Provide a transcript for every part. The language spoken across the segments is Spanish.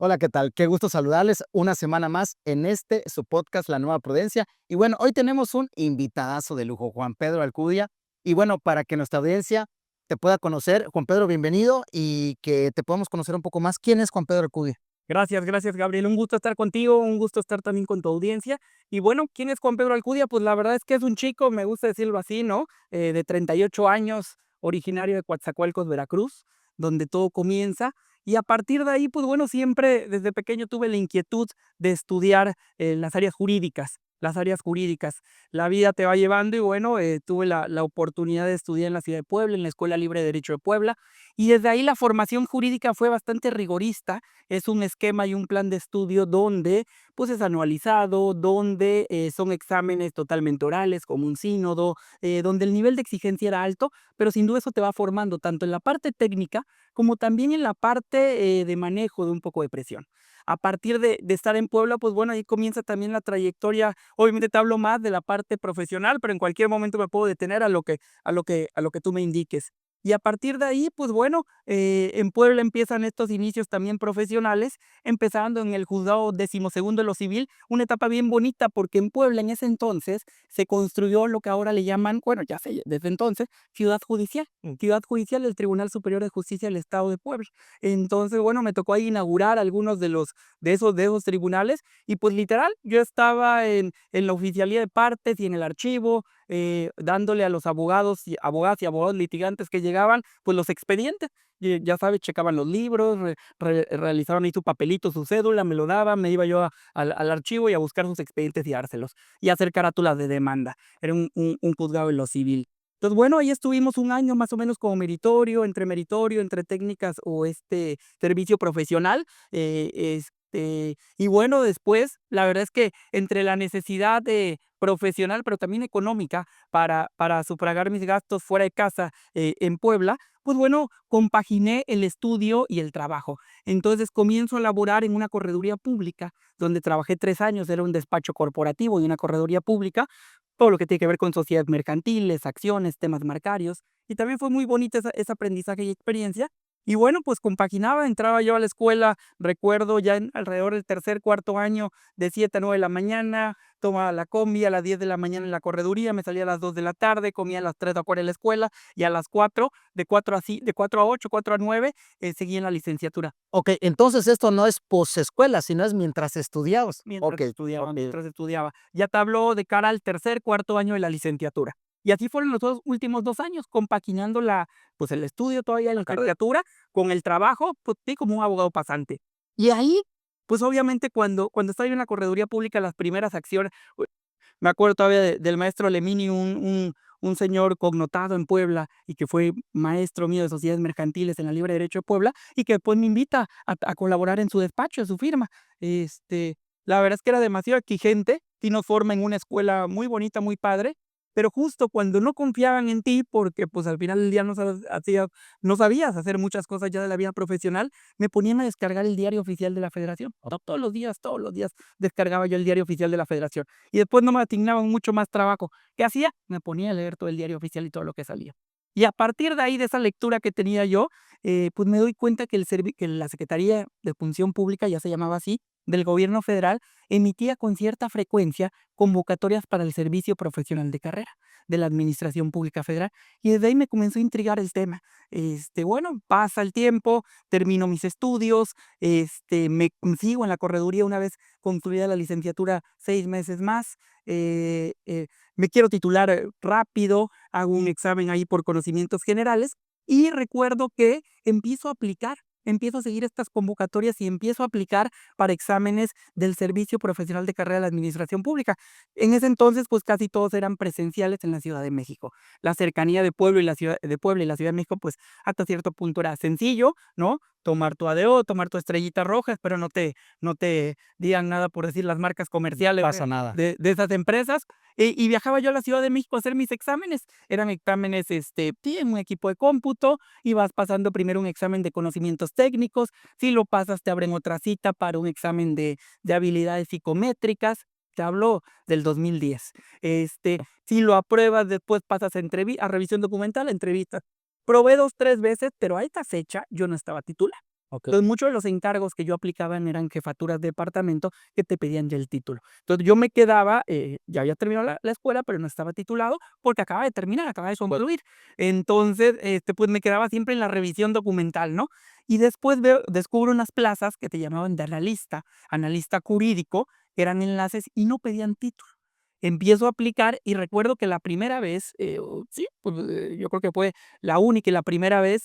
Hola, ¿qué tal? Qué gusto saludarles una semana más en su podcast, La Nueva Prudencia. Y bueno, hoy tenemos un invitadazo de lujo, Juan Pedro Alcudia. Y bueno, para que nuestra audiencia te pueda conocer, Juan Pedro, bienvenido y que te podamos conocer un poco más. ¿Quién es Juan Pedro Alcudia? Gracias, Gabriel. Un gusto estar contigo, un gusto estar también con tu audiencia. Y bueno, ¿quién es Juan Pedro Alcudia? Pues la verdad es que es un chico, me gusta decirlo así, ¿no? De 38 años, originario de Coatzacoalcos, Veracruz, donde todo comienza. Y a partir de ahí, pues bueno, siempre desde pequeño tuve la inquietud de estudiar las áreas jurídicas. Las áreas jurídicas. La vida te va llevando y bueno, tuve la oportunidad de estudiar en la ciudad de Puebla, en la Escuela Libre de Derecho de Puebla, y desde ahí la formación jurídica fue bastante rigorista. Es un esquema y un plan de estudio donde pues es anualizado, donde son exámenes totalmente orales como un sínodo, donde el nivel de exigencia era alto, pero sin duda eso te va formando tanto en la parte técnica como también en la parte de manejo de un poco de presión. A partir de estar en Puebla, pues bueno, ahí comienza también la trayectoria. Obviamente te hablo más de la parte profesional, pero en cualquier momento me puedo detener a lo que tú me indiques. Y a partir de ahí, pues bueno, en Puebla empiezan estos inicios también profesionales, empezando en el juzgado 12º de lo civil, una etapa bien bonita porque en Puebla en ese entonces se construyó lo que ahora le llaman, bueno, ya sé, desde entonces, ciudad judicial del Tribunal Superior de Justicia del Estado de Puebla. Entonces, bueno, me tocó ahí inaugurar algunos de esos tribunales y pues literal, yo estaba en la oficialía de partes y en el archivo, dándole a los abogadas y abogados litigantes que llegaban, pues los expedientes. Y ya sabes, checaban los libros, realizaban ahí su papelito, su cédula, me lo daban, me iba yo al archivo y a buscar sus expedientes y dárselos, y hacer carátulas de demanda. Era un juzgado en lo civil. Entonces, bueno, ahí estuvimos un año más o menos como meritorio, entre técnicas o este servicio profesional. Y bueno, después, la verdad es que entre la necesidad profesional, pero también económica, para sufragar mis gastos fuera de casa en Puebla, pues bueno, compaginé el estudio y el trabajo. Entonces comienzo a laborar en una correduría pública, donde trabajé 3 años, era un despacho corporativo y una correduría pública, todo lo que tiene que ver con sociedades mercantiles, acciones, temas marcarios. Y también fue muy bonito ese aprendizaje y experiencia. Y bueno, pues compaginaba, entraba yo a la escuela, recuerdo ya en alrededor del tercer, cuarto año, de 7 a 9 de la mañana, tomaba la combi a las 10 de la mañana en la correduría, me salía a las 2 de la tarde, comía a las 3 a 4 en la escuela y a las 4, de 4 a 8, 4 a 9, seguía en la licenciatura. Ok, entonces esto no es posescuela, sino es mientras estudiabas. Mientras Ok, estudiaba, ok. mientras estudiaba. Ya te hablo de cara al tercer, cuarto año de la licenciatura. Y así fueron los últimos 2 años, compaginando pues el estudio todavía en la licenciatura con el trabajo, pues sí, como un abogado pasante. Y ahí, pues obviamente cuando estaba yo en la correduría pública, las primeras acciones, me acuerdo todavía del maestro Lemini, un señor connotado en Puebla y que fue maestro mío de sociedades mercantiles en la Libre Derecho de Puebla y que después me invita a colaborar en su despacho, en su firma. La verdad es que era demasiado exigente, sí nos forma en una escuela muy bonita, muy padre, pero justo cuando no confiaban en ti, porque pues al final del día no sabías hacer muchas cosas ya de la vida profesional, me ponían a descargar el diario oficial de la Federación. Todos los días descargaba yo el diario oficial de la Federación y después no me asignaban mucho más trabajo. ¿Qué hacía? Me ponía a leer todo el diario oficial y todo lo que salía. Y a partir de ahí, de esa lectura que tenía yo, pues me doy cuenta que la Secretaría de Función Pública, ya se llamaba así, del gobierno federal, emitía con cierta frecuencia convocatorias para el servicio profesional de carrera de la Administración Pública Federal. Y desde ahí me comenzó a intrigar el tema. Bueno, pasa el tiempo, termino mis estudios, me sigo en la correduría una vez concluida la licenciatura, 6 meses más. Me quiero titular rápido, hago un examen ahí por conocimientos generales y recuerdo que empiezo a seguir estas convocatorias y empiezo a aplicar para exámenes del Servicio Profesional de Carrera de la Administración Pública. En ese entonces, pues casi todos eran presenciales en la Ciudad de México. La cercanía de Puebla y la Ciudad de México, pues hasta cierto punto era sencillo, ¿no? Tomar tu ADO, tomar tu estrellita roja, pero no te digan nada por decir las marcas comerciales Pasa nada. de esas empresas. Y viajaba yo a la Ciudad de México a hacer mis exámenes. Eran exámenes, sí, en un equipo de cómputo, y vas pasando primero un examen de conocimientos técnicos. Si lo pasas, te abren otra cita para un examen de habilidades psicométricas. Te hablo del 2010. Si lo apruebas, después pasas a revisión documental, entrevista. Probé 2, 3 veces, pero a esta fecha yo no estaba titular. Okey. Entonces, muchos de los encargos que yo aplicaba eran jefaturas de departamento que te pedían ya el título. Entonces, yo me quedaba, ya había terminado la escuela, pero no estaba titulado porque acababa de terminar, acababa de Pues concluir. Entonces, pues, me quedaba siempre en la revisión documental, ¿no? Y después descubro unas plazas que te llamaban de analista jurídico, que eran enlaces y no pedían título. Empiezo a aplicar y recuerdo que la primera vez, sí, pues, yo creo que fue la única y la primera vez,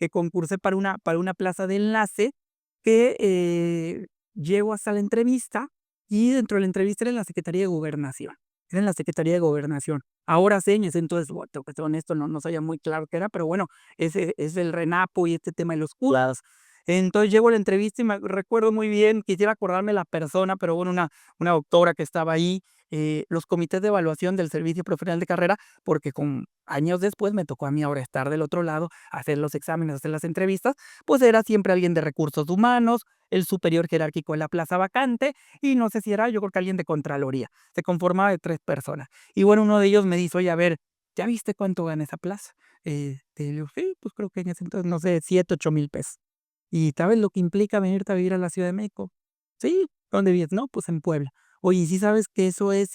que concursé para una plaza de enlace, que, llego hasta la entrevista y dentro de la entrevista era en la Secretaría de Gobernación. Era en la Secretaría de Gobernación. Ahora sé, en ese entonces, bueno, tengo que ser honesto, no sabía muy claro qué era, pero bueno, ese es el RENAPO y este tema de los claro. cursos. Entonces llego a la entrevista y me recuerdo muy bien, quisiera acordarme la persona, pero bueno, una doctora que estaba ahí, los comités de evaluación del Servicio Profesional de Carrera, porque con años después me tocó a mí ahora estar del otro lado, hacer los exámenes, hacer las entrevistas, pues era siempre alguien de recursos humanos, el superior jerárquico en la plaza vacante, y no sé si era, yo creo que alguien de Contraloría. Se conformaba de 3 personas. Y bueno, uno de ellos me dice: "Oye, a ver, ¿ya viste cuánto gana esa plaza?". Le digo: "Sí, pues creo que en ese entonces, no sé, 7, 8,000 pesos". "¿Y sabes lo que implica venirte a vivir a la Ciudad de México?". "Sí". "¿Dónde vives?". "No, pues en Puebla". "Oye, ¿y sí sabes que eso es,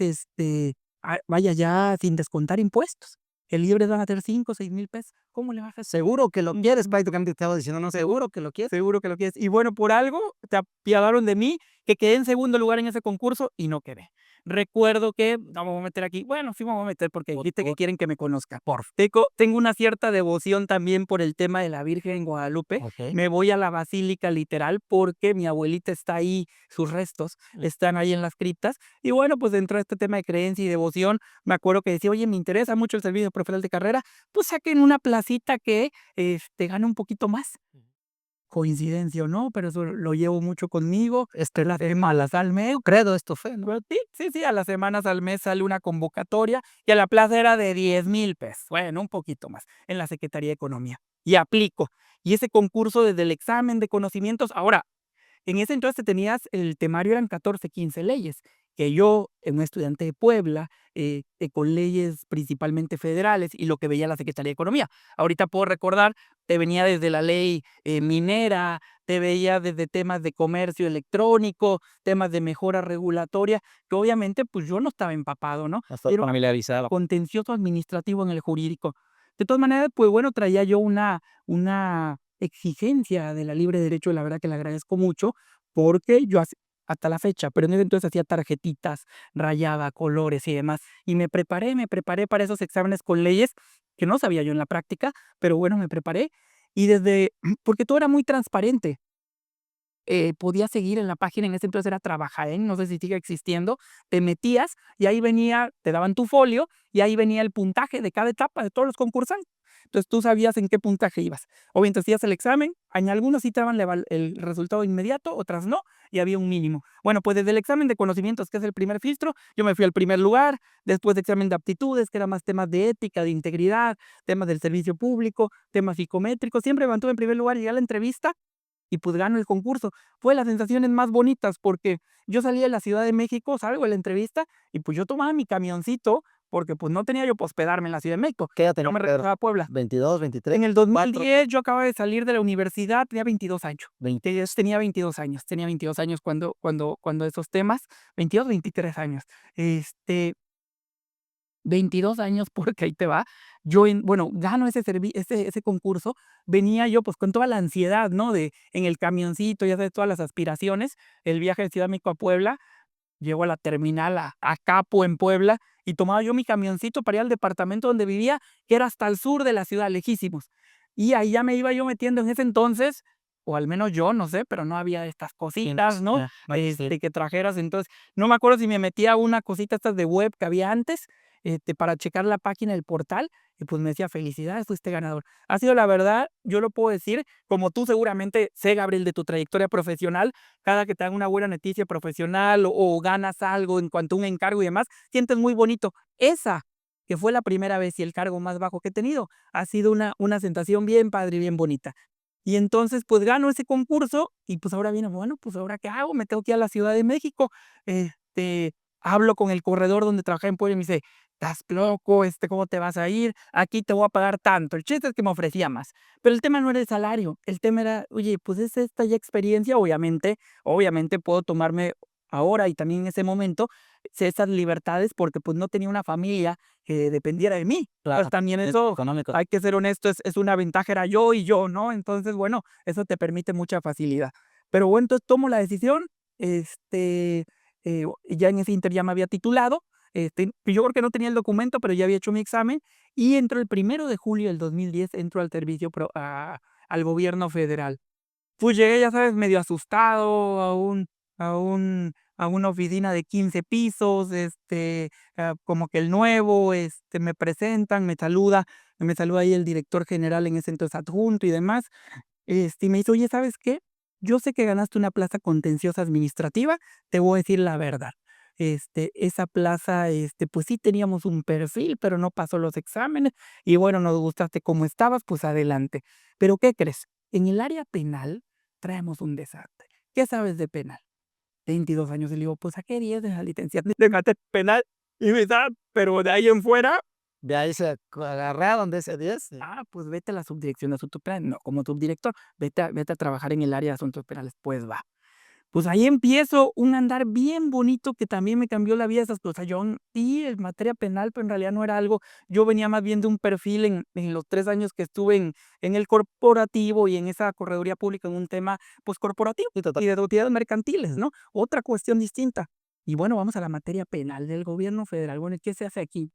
vaya, ya sin descontar impuestos? El libre van a ser 5, 6,000 pesos. ¿Cómo le vas a hacer?". Seguro que lo quieres, prácticamente te estaba diciendo, ¿no? Seguro que lo quieres. Seguro que lo quieres. Y bueno, por algo se apiadaron de mí, que quedé en segundo lugar en ese concurso y no quedé. Recuerdo que, no me voy a meter aquí, bueno, sí me voy a meter porque Por dijiste que favor. quieren que me conozca. Tengo una cierta devoción también por el tema de la Virgen en Guadalupe. Okey. Me voy a la basílica literal porque mi abuelita está ahí, sus restos están ahí en las criptas. Y bueno, pues dentro de este tema de creencia y devoción, me acuerdo que decía: "Oye, me interesa mucho el servicio profesional de carrera, pues saquen una placita que, gane un poquito más". Coincidencia o no, pero eso lo llevo mucho conmigo. Este, Las semanas al mes, credo, es tu fe, ¿no? pues sí, sí, sí, a las semanas al mes sale una convocatoria y a la plaza era de 10,000 pesos, bueno, un poquito más, en la Secretaría de Economía. Y aplico. Y ese concurso desde el examen de conocimientos, ahora, en ese entonces tenías el temario eran 14, 15 leyes, que yo, un estudiante de Puebla, con leyes principalmente federales y lo que veía la Secretaría de Economía. Ahorita puedo recordar, te venía desde la ley, minera, te veía desde temas de comercio electrónico, temas de mejora regulatoria, que obviamente, pues, yo no estaba empapado, ¿no? No estás Era familiarizado. contencioso administrativo en el jurídico. De todas maneras, pues bueno, traía yo una exigencia de la libre derecho, la verdad que le agradezco mucho, porque yo hasta la fecha, pero en ese entonces hacía tarjetitas, rayaba colores y demás, y me preparé para esos exámenes con leyes que no sabía yo en la práctica, pero bueno, me preparé y desde porque todo era muy transparente. Podías seguir en la página, en ese entonces era Trabajaén, no sé si sigue existiendo, te metías y ahí venía, te daban tu folio y ahí venía el puntaje de cada etapa de todos los concursantes. Entonces tú sabías en qué puntaje ibas. O bien te hacías el examen, en algunos sí te daban el resultado inmediato, otras no, y había un mínimo. Bueno, pues desde el examen de conocimientos, que es el primer filtro, yo me fui al primer lugar, después de examen de aptitudes, que era más temas de ética, de integridad, temas del servicio público, temas psicométricos, siempre me mantuve en primer lugar, llegué a la entrevista y pues gano el concurso. Fue las sensaciones más bonitas porque yo salí de la Ciudad de México, salgo de la entrevista y pues yo tomaba mi camioncito porque pues no tenía yo para hospedarme en la Ciudad de México. ¿Qué edad Yo tenías, me Pedro? regresaba a Puebla. 22, 23, En el dos mil 4, diez yo acababa de salir de la universidad, tenía 22 años. 20. Tenía 22 años cuando esos temas, 22, 23 años. Este, 22 años, porque ahí te va. Bueno, gano ese concurso, venía yo, pues, con toda la ansiedad, ¿no? De en el camioncito, ya sabes, todas las aspiraciones, el viaje de Ciudad de México a Puebla, llego a la terminal a Capo, en Puebla, y tomaba yo mi camioncito para ir al departamento donde vivía, que era hasta el sur de la ciudad, lejísimos. Y ahí ya me iba yo metiendo en ese entonces, o al menos yo, no sé, pero no había estas cositas, ¿no? No existía. Que trajeras. Entonces, no me acuerdo si me metía a una cosita estas de web que había antes, para checar la página del portal, y pues me decía: "Felicidades, fuiste ganador". Ha sido la verdad, yo lo puedo decir, como tú seguramente sé, Gabriel, de tu trayectoria profesional, cada que te dan una buena noticia profesional o ganas algo en cuanto a un encargo y demás, sientes muy bonito. Esa, que fue la primera vez y el cargo más bajo que he tenido, ha sido una sensación bien padre y bien bonita. Y entonces, pues gano ese concurso y pues ahora viene, bueno, pues ahora ¿qué hago? Me tengo que ir a la Ciudad de México. Hablo con el corredor donde trabajaba en Puebla y me dice: "Estás loco, ¿cómo te vas a ir? Aquí te voy a pagar tanto". El chiste es que me ofrecía más, pero el tema no era el salario, el tema era: "Oye, pues es esta ya experiencia, obviamente puedo tomarme ahora y también en ese momento esas libertades porque, pues, no tenía una familia que dependiera de mí". Pues, Claro, también es eso, económico. hay que ser honesto, es una ventaja, era yo y yo, ¿no? Entonces, bueno, eso te permite mucha facilidad. Pero bueno, entonces tomo la decisión, ya en ese inter ya me había titulado, yo creo que no tenía el documento, pero ya había hecho mi examen y entro el 1 de julio del 2010 entro al servicio al gobierno federal. Pues llegué, ya sabes, medio asustado a una oficina de 15 pisos, como que el nuevo, me presentan, me saluda ahí el director general en ese entonces adjunto y demás. Y me dice: "Oye, ¿sabes qué? Yo sé que ganaste una plaza contenciosa administrativa, te voy a decir la verdad. Esa plaza, pues sí teníamos un perfil, pero no pasó los exámenes y bueno, nos gustaste como estabas, pues adelante. Pero, ¿qué crees? En el área penal traemos un desastre. ¿Qué sabes de penal?". 22 años. Y le digo: "Pues saqué 10 de la licenciatura en materia penal". Y me dice: "Ah, pero de ahí en fuera". De ahí se agarraron de ese 10. Pues vete a la subdirección de asuntos penales, no como subdirector, vete a trabajar en el área de asuntos penales, pues va. Pues ahí empiezo un andar bien bonito que también me cambió la vida esas cosas. Yo sí, en materia penal, pero en realidad no era algo, yo venía más bien de un perfil en los 3 años que estuve en el corporativo y en esa correduría pública en un tema, pues, corporativo Sí, total. y de utilidades mercantiles, ¿no? Otra cuestión distinta. Y bueno, vamos a la materia penal del gobierno federal. Bueno, ¿y qué se hace aquí?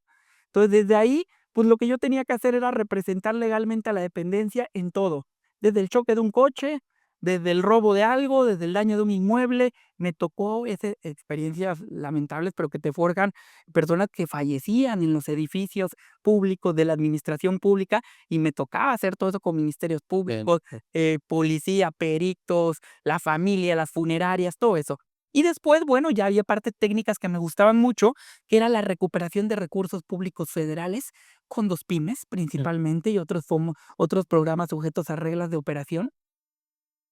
Entonces, desde ahí, pues lo que yo tenía que hacer era representar legalmente a la dependencia en todo, desde el choque de un coche, desde el robo de algo, desde el daño de un inmueble. Me tocó ese experiencias lamentables, pero que te forjan, personas que fallecían en los edificios públicos de la administración pública, y me tocaba hacer todo eso con ministerios Bien. públicos, policía, peritos, la familia, las funerarias, todo eso. Y después, bueno, ya había partes técnicas que me gustaban mucho, que era la recuperación de recursos públicos federales con 2 pymes, principalmente, y otros programas sujetos a reglas de operación.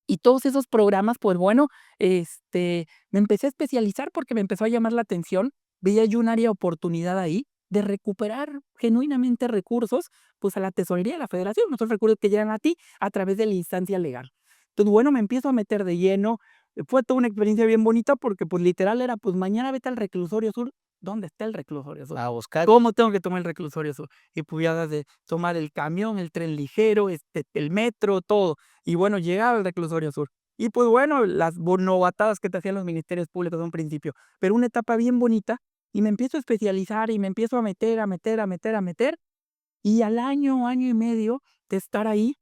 Y todos esos programas, pues bueno, me empecé a especializar porque me empezó a llamar la atención. Veía yo un área de oportunidad ahí de recuperar genuinamente recursos, pues, a la tesorería de la federación, esos recursos que llegan a ti a través de la instancia legal. Entonces, bueno, me empiezo a meter de lleno. Fue toda una experiencia bien bonita porque, pues, literal era, pues, mañana vete al reclusorio sur. ¿Dónde está el reclusorio sur? A buscar. ¿Cómo tengo que tomar el reclusorio sur? Y pues ya de tomar el camión, el tren ligero, el metro, todo. Y bueno, llegaba al reclusorio sur. Y pues bueno, las novatadas que te hacían los ministerios públicos de un principio, pero una etapa bien bonita, y me empiezo a especializar y me empiezo a meter, a meter, a meter, a meter, y al año, año y medio de estar ahí,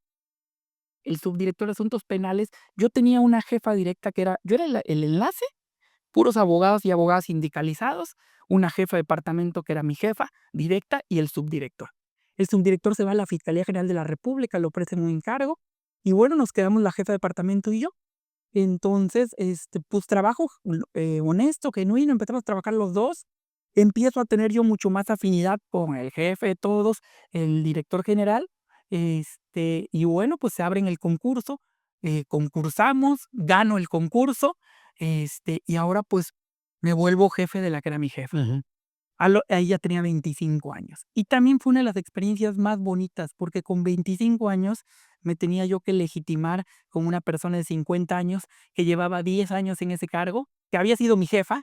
el subdirector de asuntos penales, yo tenía una jefa directa que era, yo era el enlace, puros abogados y abogadas sindicalizados, una jefa de departamento que era mi jefa directa y el subdirector. El subdirector se va a la Fiscalía General de la República, le ofrecen un encargo y bueno, nos quedamos la jefa de departamento y yo. Entonces, pues trabajo honesto, genuino, empezamos a trabajar los dos. Empiezo a tener yo mucho más afinidad con el jefe de todos, el director general, y bueno, pues se abren el concurso, concursamos, gano el concurso, y ahora pues me vuelvo jefe de la que era mi jefa. Ujú. Ahí ya tenía 25 años. Y también fue una de las experiencias más bonitas, porque con 25 años me tenía yo que legitimar como una persona de 50 años que llevaba 10 años en ese cargo, que había sido mi jefa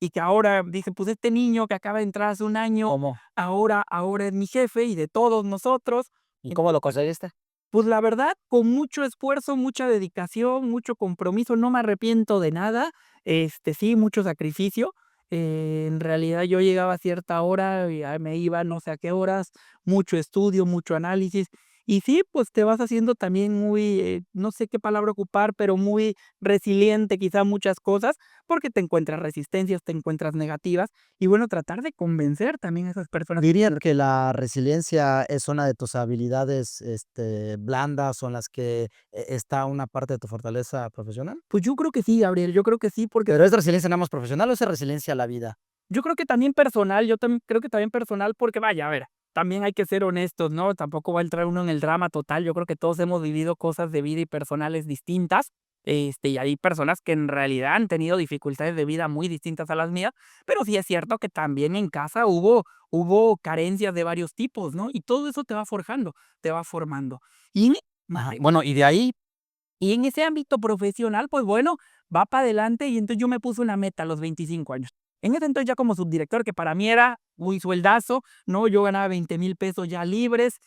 y que ahora dice, pues este niño que acaba de entrar hace un año, ¿Cómo? ahora es mi jefe y de todos nosotros. ¿Y cómo lo conseguiste? Pues la verdad, con mucho esfuerzo, mucha dedicación, mucho compromiso, no me arrepiento de nada, sí, mucho sacrificio. En realidad yo llegaba a cierta hora y ya me iba no sé a qué horas, mucho estudio, mucho análisis. Y sí, pues te vas haciendo también muy, no sé qué palabra ocupar, pero muy resiliente quizá a muchas cosas, porque te encuentras resistencias, te encuentras negativas, y bueno, tratar de convencer también a esas personas. ¿Dirías que la resiliencia es una de tus habilidades, blandas o en las que está una parte de tu fortaleza profesional? Pues yo creo que sí, Gabriel, yo creo que sí, porque ¿Pero es resiliencia nada más profesional o es resiliencia a la vida? yo creo que también personal, yo también creo que también personal, porque vaya, a ver, también hay que ser honestos, ¿no? Tampoco va a entrar uno en el drama total. Yo creo que todos hemos vivido cosas de vida y personales distintas. Y hay personas que en realidad han tenido dificultades de vida muy distintas a las mías, pero sí es cierto que también en casa hubo carencias de varios tipos, ¿no? Y todo eso te va forjando, te va formando. Y Ajá. Bueno, y de ahí, y en ese ámbito profesional, pues bueno, va para adelante y entonces yo me puse una meta a los 25 años. En ese entonces ya como subdirector, que para mí era muy sueldazo, ¿no? Yo ganaba 20,000 pesos ya libres,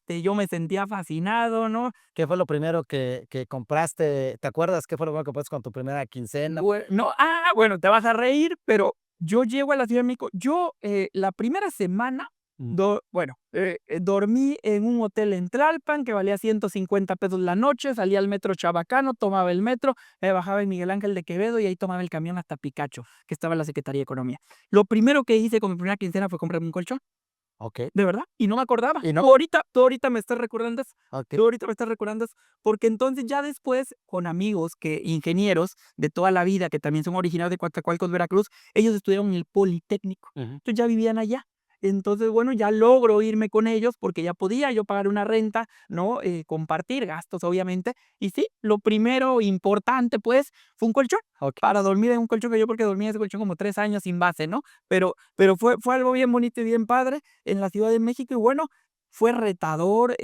yo me sentía fascinado, ¿no? ¿qué fue lo primero que compraste? ¿Te acuerdas qué fue lo primero que compraste con tu primera quincena? No, bueno, te vas a reír, pero yo llego a la Ciudad de México. Yo, la primera semana, Mm. dormí en un hotel en Tlalpan que valía 150 pesos la noche, salía al metro Chabacano, tomaba el metro, me bajaba en Miguel Ángel de Quevedo y ahí tomaba el camión hasta Picacho, que estaba en la Secretaría de Economía. Lo primero que hice con mi primera quincena fue comprarme un colchón. Okey. ¿De verdad? Y no me acordaba. ¿Y no? Tú ahorita me estás recordando eso. Okey. Tú ahorita me estás recordando eso. Porque entonces ya después, con amigos ingenieros de toda la vida, que también son originarios de Coatzacoalcos, Veracruz, ellos estudiaron en el Politécnico. Ujú. Entonces ya vivían allá. Entonces, bueno, ya logro irme con ellos porque ya podía yo pagar una renta, ¿no? Compartir gastos, obviamente. Y sí, lo primero importante, pues, fue un colchón. Okey. Para dormir en un colchón que yo porque dormí en ese colchón como 3 años sin base, ¿no? Pero fue algo bien bonito y bien padre en la Ciudad de México y bueno, fue retador,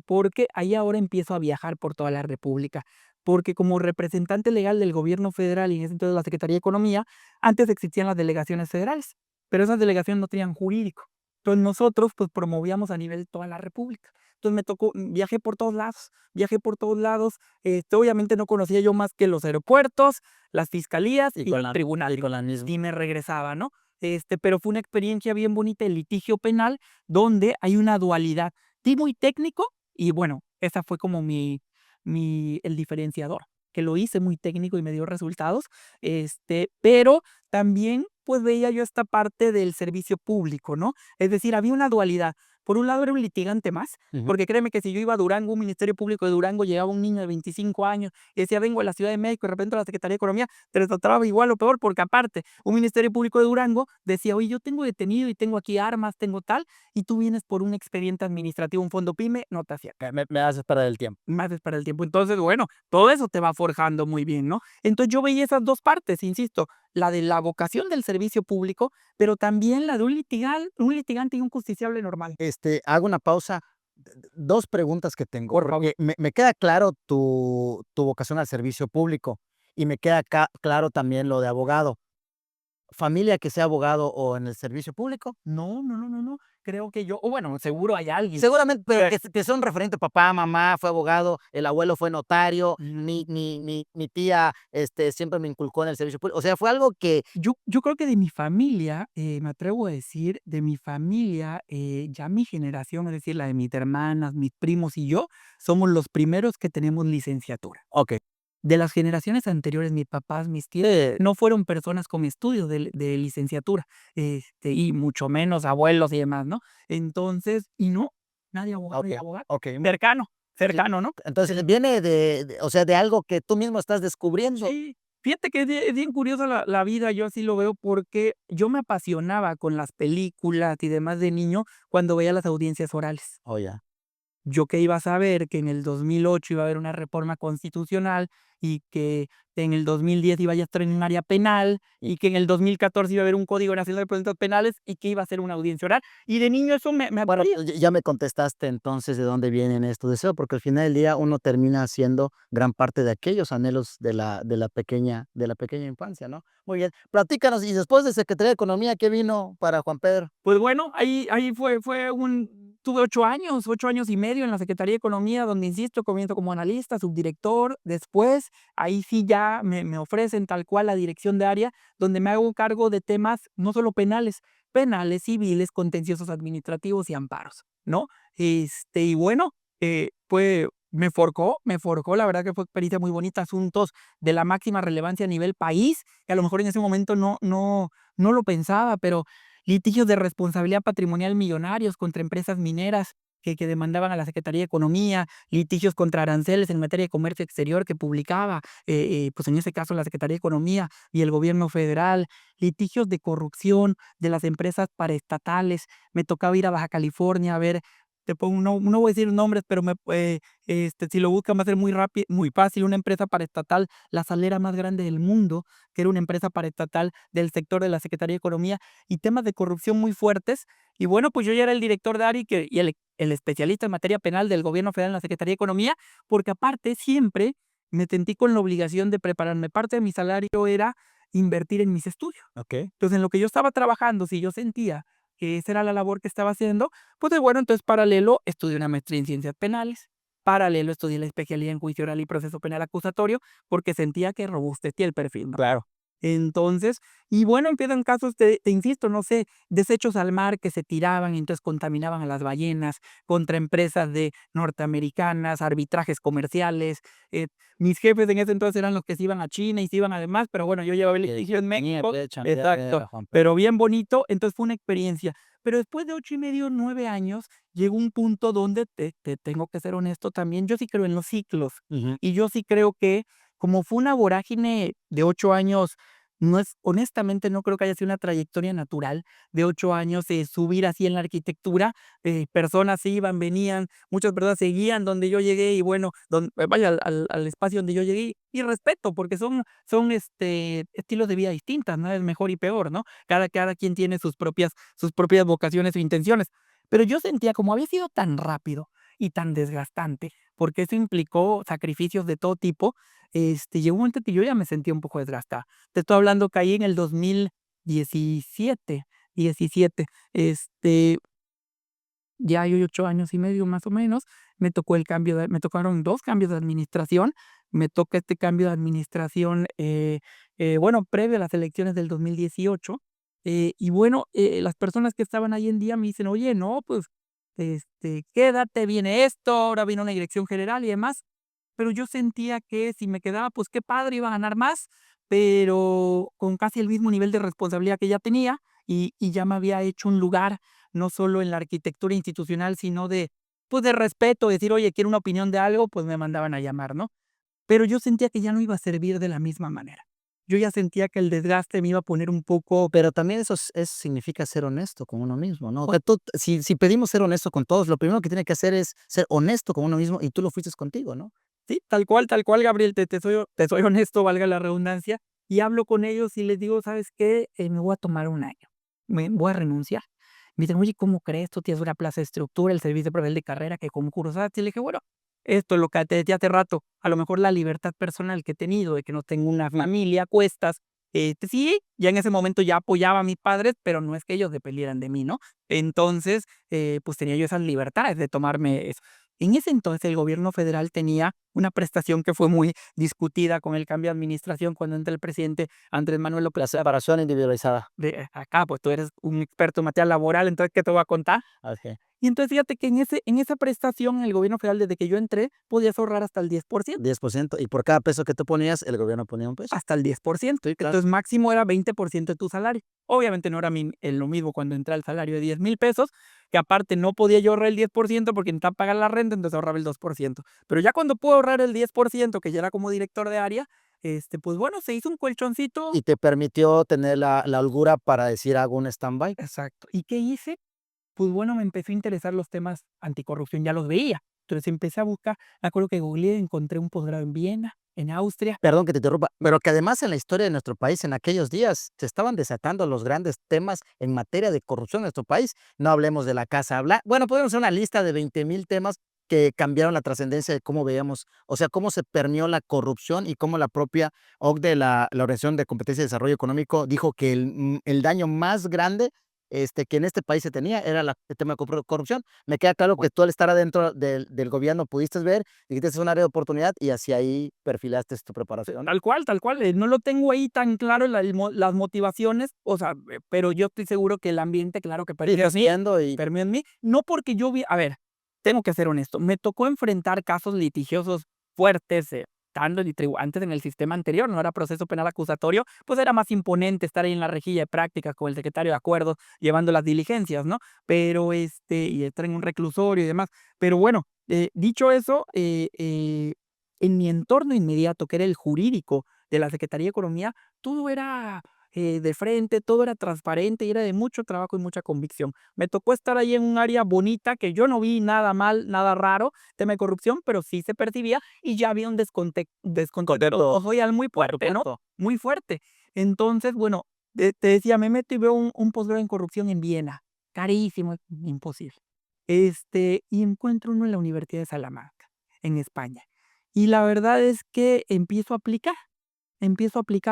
porque ahí ahora empiezo a viajar por toda la república, porque como representante legal del gobierno federal y en ese entonces la Secretaría de Economía, antes existían las delegaciones federales, pero esas delegaciones no tenían jurídico. Entonces nosotros pues promovíamos a nivel toda la república. Entonces me tocó, viajé por todos lados, obviamente no conocía yo más que los aeropuertos, las fiscalías Y y con los la y tribunales. con la misma. Y me regresaba, ¿no? Pero fue una experiencia bien bonita el litigio penal, donde hay una dualidad, sí muy técnico, y bueno, esa fue como el diferenciador, que lo hice muy técnico y me dio resultados, pero también, pues, veía yo esta parte del servicio público, ¿no? Es decir, había una dualidad. Por un lado, era un litigante más, Ujú. porque créeme que si yo iba a Durango, un ministerio público de Durango, llegaba un niño de 25 años y decía: "Vengo a la Ciudad de México", y de repente a la Secretaría de Economía te trataba igual o peor, porque aparte, un ministerio público de Durango decía: "Oye, yo tengo detenido y tengo aquí armas, tengo tal, y tú vienes por un expediente administrativo, un fondo PYME", no te hacía caso. Me haces perder el tiempo. Más es para el tiempo. Entonces, bueno, todo eso te va forjando muy bien, ¿no? Entonces, yo veía esas 2 partes, insisto, la de la vocación del servicio público, pero también la de un litigante y un justiciable normal. Hago una pausa. 2 preguntas que tengo, Por favor. porque me queda claro tu vocación al servicio público y me queda claro también lo de abogado. ¿Familia que sea abogado o en el servicio público? No, no, no, no, no. Creo que yo o bueno, seguro hay alguien. Seguramente, pero Eh, que sea un referente, papá, mamá fue abogado, el abuelo fue notario, mi tía, siempre me inculcó en el servicio público. O sea, fue algo que yo creo que de mi familia, me atrevo a decir, de mi familia, ya mi generación, es decir, la de mis hermanas, mis primos y yo, somos los primeros que tenemos licenciatura. okey. De las generaciones anteriores, mis papás, mis tíos, no fueron personas con estudios de licenciatura, y mucho menos abuelos y demás, ¿no? Entonces, y no, nadie abogado y Okey, abogado. okey. Cercano, Sí. cercano, ¿no? Entonces, viene o sea, de algo que tú mismo estás descubriendo. Sí, fíjate que es bien curiosa la vida, yo así lo veo, porque yo me apasionaba con las películas y demás de niño cuando veía las audiencias orales. Oh, ya. Yo que iba a saber que en el 2008 iba a haber una reforma constitucional y que en el 2010 iba ya a estar en un área penal y que en el 2014 iba a haber un Código Nacional de Procedimientos Penales y que iba a ser una audiencia oral. Y de niño eso me Bueno, atraía. pues, ya me contestaste entonces de dónde vienen estos deseos, porque al final del día uno termina haciendo gran parte de aquellos anhelos de la pequeña infancia, ¿no? Muy bien, platícanos, y después de Secretaría de Economía, ¿qué vino para Juan Pedro? Pues bueno, ahí tuve 8 años y medio en la Secretaría de Economía, donde, insisto, comienzo como analista, subdirector. Después, ahí sí ya me ofrecen tal cual la dirección de área, donde me hago cargo de temas no solo penales, civiles, contenciosos administrativos y amparos, ¿no? Y bueno, me forjó, la verdad que fue experiencia muy bonita, asuntos de la máxima relevancia a nivel país, que a lo mejor en ese momento no lo pensaba, pero litigios de responsabilidad patrimonial millonarios contra empresas mineras que demandaban a la Secretaría de Economía, litigios contra aranceles en materia de comercio exterior que publicaba, pues en ese caso la Secretaría de Economía y el gobierno federal, litigios de corrupción de las empresas paraestatales. Me tocaba ir a Baja California a ver te pongo, no voy a decir nombres, pero si lo buscan va a ser muy rápido, muy fácil. Una empresa paraestatal, la salera más grande del mundo, que era una empresa paraestatal del sector de la Secretaría de Economía, y temas de corrupción muy fuertes. Y bueno, pues yo ya era el director de área y el especialista en materia penal del gobierno federal en la Secretaría de Economía, porque aparte siempre me sentí con la obligación de prepararme. Parte de mi salario era invertir en mis estudios. Okey. Entonces, en lo que yo estaba trabajando, si yo sentía que esa era la labor que estaba haciendo, pues bueno, entonces paralelo estudié una maestría en ciencias penales, paralelo estudié la especialidad en juicio oral y proceso penal acusatorio, porque sentía que robustecía el perfil, ¿no? Claro. Entonces, y bueno, empiezan casos, te insisto, no sé, desechos al mar que se tiraban y entonces contaminaban a las ballenas, contra empresas de norteamericanas, arbitrajes comerciales. eh, Mis jefes en ese entonces eran los que se iban a China y se iban además, pero bueno, yo llevaba el litigio en México. Exacto, Juan Pedro. pero bien bonito, entonces fue una experiencia. Pero después de 8 y medio, 9 años, llegó un punto donde te tengo que ser honesto también, yo sí creo en los ciclos, Ujú. y yo sí creo que como fue una vorágine de 8 años, no es honestamente, no creo que haya sido una trayectoria natural de 8 años, subir así en la arquitectura, personas iban, venían, muchas personas seguían donde yo llegué y bueno, vaya al espacio donde yo llegué, y respeto, porque son estilos de vida distintas, ¿no? Es mejor y peor, ¿no? Cada quien tiene sus propias vocaciones e intenciones. Pero yo sentía, como había sido tan rápido y tan desgastante, porque eso implicó sacrificios de todo tipo, llegó un momento que yo ya me sentía un poco desgastada. Te estoy hablando, caí en el 2017, ya hay 8 años y medio más o menos. Me tocaron 2 cambios de administración. Me toca este cambio de administración, bueno, previo a las elecciones del 2018. Y bueno, las personas que estaban ahí en día me dicen: "Oye, no, pues, quédate, viene esto, ahora viene una dirección general y demás". Pero yo sentía que si me quedaba, pues qué padre, iba a ganar más, pero con casi el mismo nivel de responsabilidad que ya tenía, y ya me había hecho un lugar, no solo en la arquitectura institucional, sino pues, de respeto, decir: "Oye, quiero una opinión de algo", pues me mandaban a llamar, ¿no? Pero yo sentía que ya no iba a servir de la misma manera. Yo ya sentía que el desgaste me iba a poner un poco. Pero también eso significa ser honesto con uno mismo, ¿no? O sea, tú si pedimos ser honesto con todos, lo primero que tiene que hacer es ser honesto con uno mismo, y tú lo fuiste contigo, ¿no? Sí, tal cual, Gabriel, te soy honesto, valga la redundancia, y hablo con ellos y les digo: "¿Sabes qué? Me voy a tomar un año, me voy a renunciar". Me dicen: "Oye, ¿cómo crees? Tú tienes una plaza de estructura, el servicio profesional de carrera, que concursaste". Y le dije: "Bueno, esto es lo que te decía hace rato, a lo mejor la libertad personal que he tenido, de que no tengo una familia a cuestas, sí, ya en ese momento ya apoyaba a mis padres, pero no es que ellos dependieran de mí, ¿no? Entonces, pues tenía yo esas libertades de tomarme eso". En ese entonces, el gobierno federal tenía una prestación que fue muy discutida con el cambio de administración cuando entra el presidente Andrés Manuel López La Obrador. separación individualizada. De acá, pues tú eres un experto en materia laboral, entonces, ¿qué te voy a contar? Okey. Y entonces fíjate que en esa prestación, el gobierno federal, desde que yo entré, podías ahorrar hasta el 10%, 10%, y por cada peso que tú ponías, el gobierno ponía un peso. hasta el 10%. Sí, claro. Entonces, máximo era 20% de tu salario. Obviamente no era lo mismo cuando entré al salario de 10,000 pesos, que aparte no podía yo ahorrar el 10% porque necesitaba pagar la renta, entonces ahorraba el 2%. Pero ya cuando puedo ahorrar el 10%, que ya era como director de área, pues bueno, se hizo un colchoncito. Y te permitió tener la holgura para decir: "Hago un standby". Exacto. ¿Y qué hice? Pues bueno, me empezó a interesar los temas anticorrupción, ya los veía. Entonces empecé a buscar, me acuerdo que googleé, encontré un posgrado en Viena, en Austria. Perdón que te interrumpa, pero que además en la historia de nuestro país en aquellos días se estaban desatando los grandes temas en materia de corrupción en nuestro país. No hablemos de la Casa Blanca. Bueno, podemos hacer una lista de 20,000 temas que cambiaron la trascendencia de cómo veíamos, o sea, cómo se permeó la corrupción y cómo la propia OCDE, la Organización de Competencia y Desarrollo Económico, dijo que el daño más grande, que en este país se tenía era el tema de corrupción. Me queda claro que tú al estar adentro del gobierno pudiste ver, dijiste: "Es un área de oportunidad", y hacia ahí perfilaste tu preparación. Tal cual, no lo tengo ahí tan claro las motivaciones, o sea, pero yo estoy seguro que el ambiente, claro que Sí, te entiendo permeó en mí, no porque yo vi, a ver, tengo que ser honesto, me tocó enfrentar casos litigiosos fuertes, estando antes en el sistema anterior, no era proceso penal acusatorio, pues era más imponente estar ahí en la rejilla de prácticas con el secretario de acuerdos, llevando las diligencias, ¿no? Pero, y estar en un reclusorio y demás. Pero bueno, dicho eso, en mi entorno inmediato, que era el jurídico de la Secretaría de Economía, todo era de frente, todo era transparente y era de mucho trabajo y mucha convicción. Me tocó estar ahí en un área bonita que yo no vi nada mal, nada raro, tema de corrupción, pero sí se percibía y ya había un descontento social muy fuerte, ¿no? Muy fuerte. Entonces, bueno, te decía, me meto y veo un posgrado en corrupción en Viena. Carísimo, imposible. Y encuentro uno en la Universidad de Salamanca, en España. Y la verdad es que empiezo a aplicar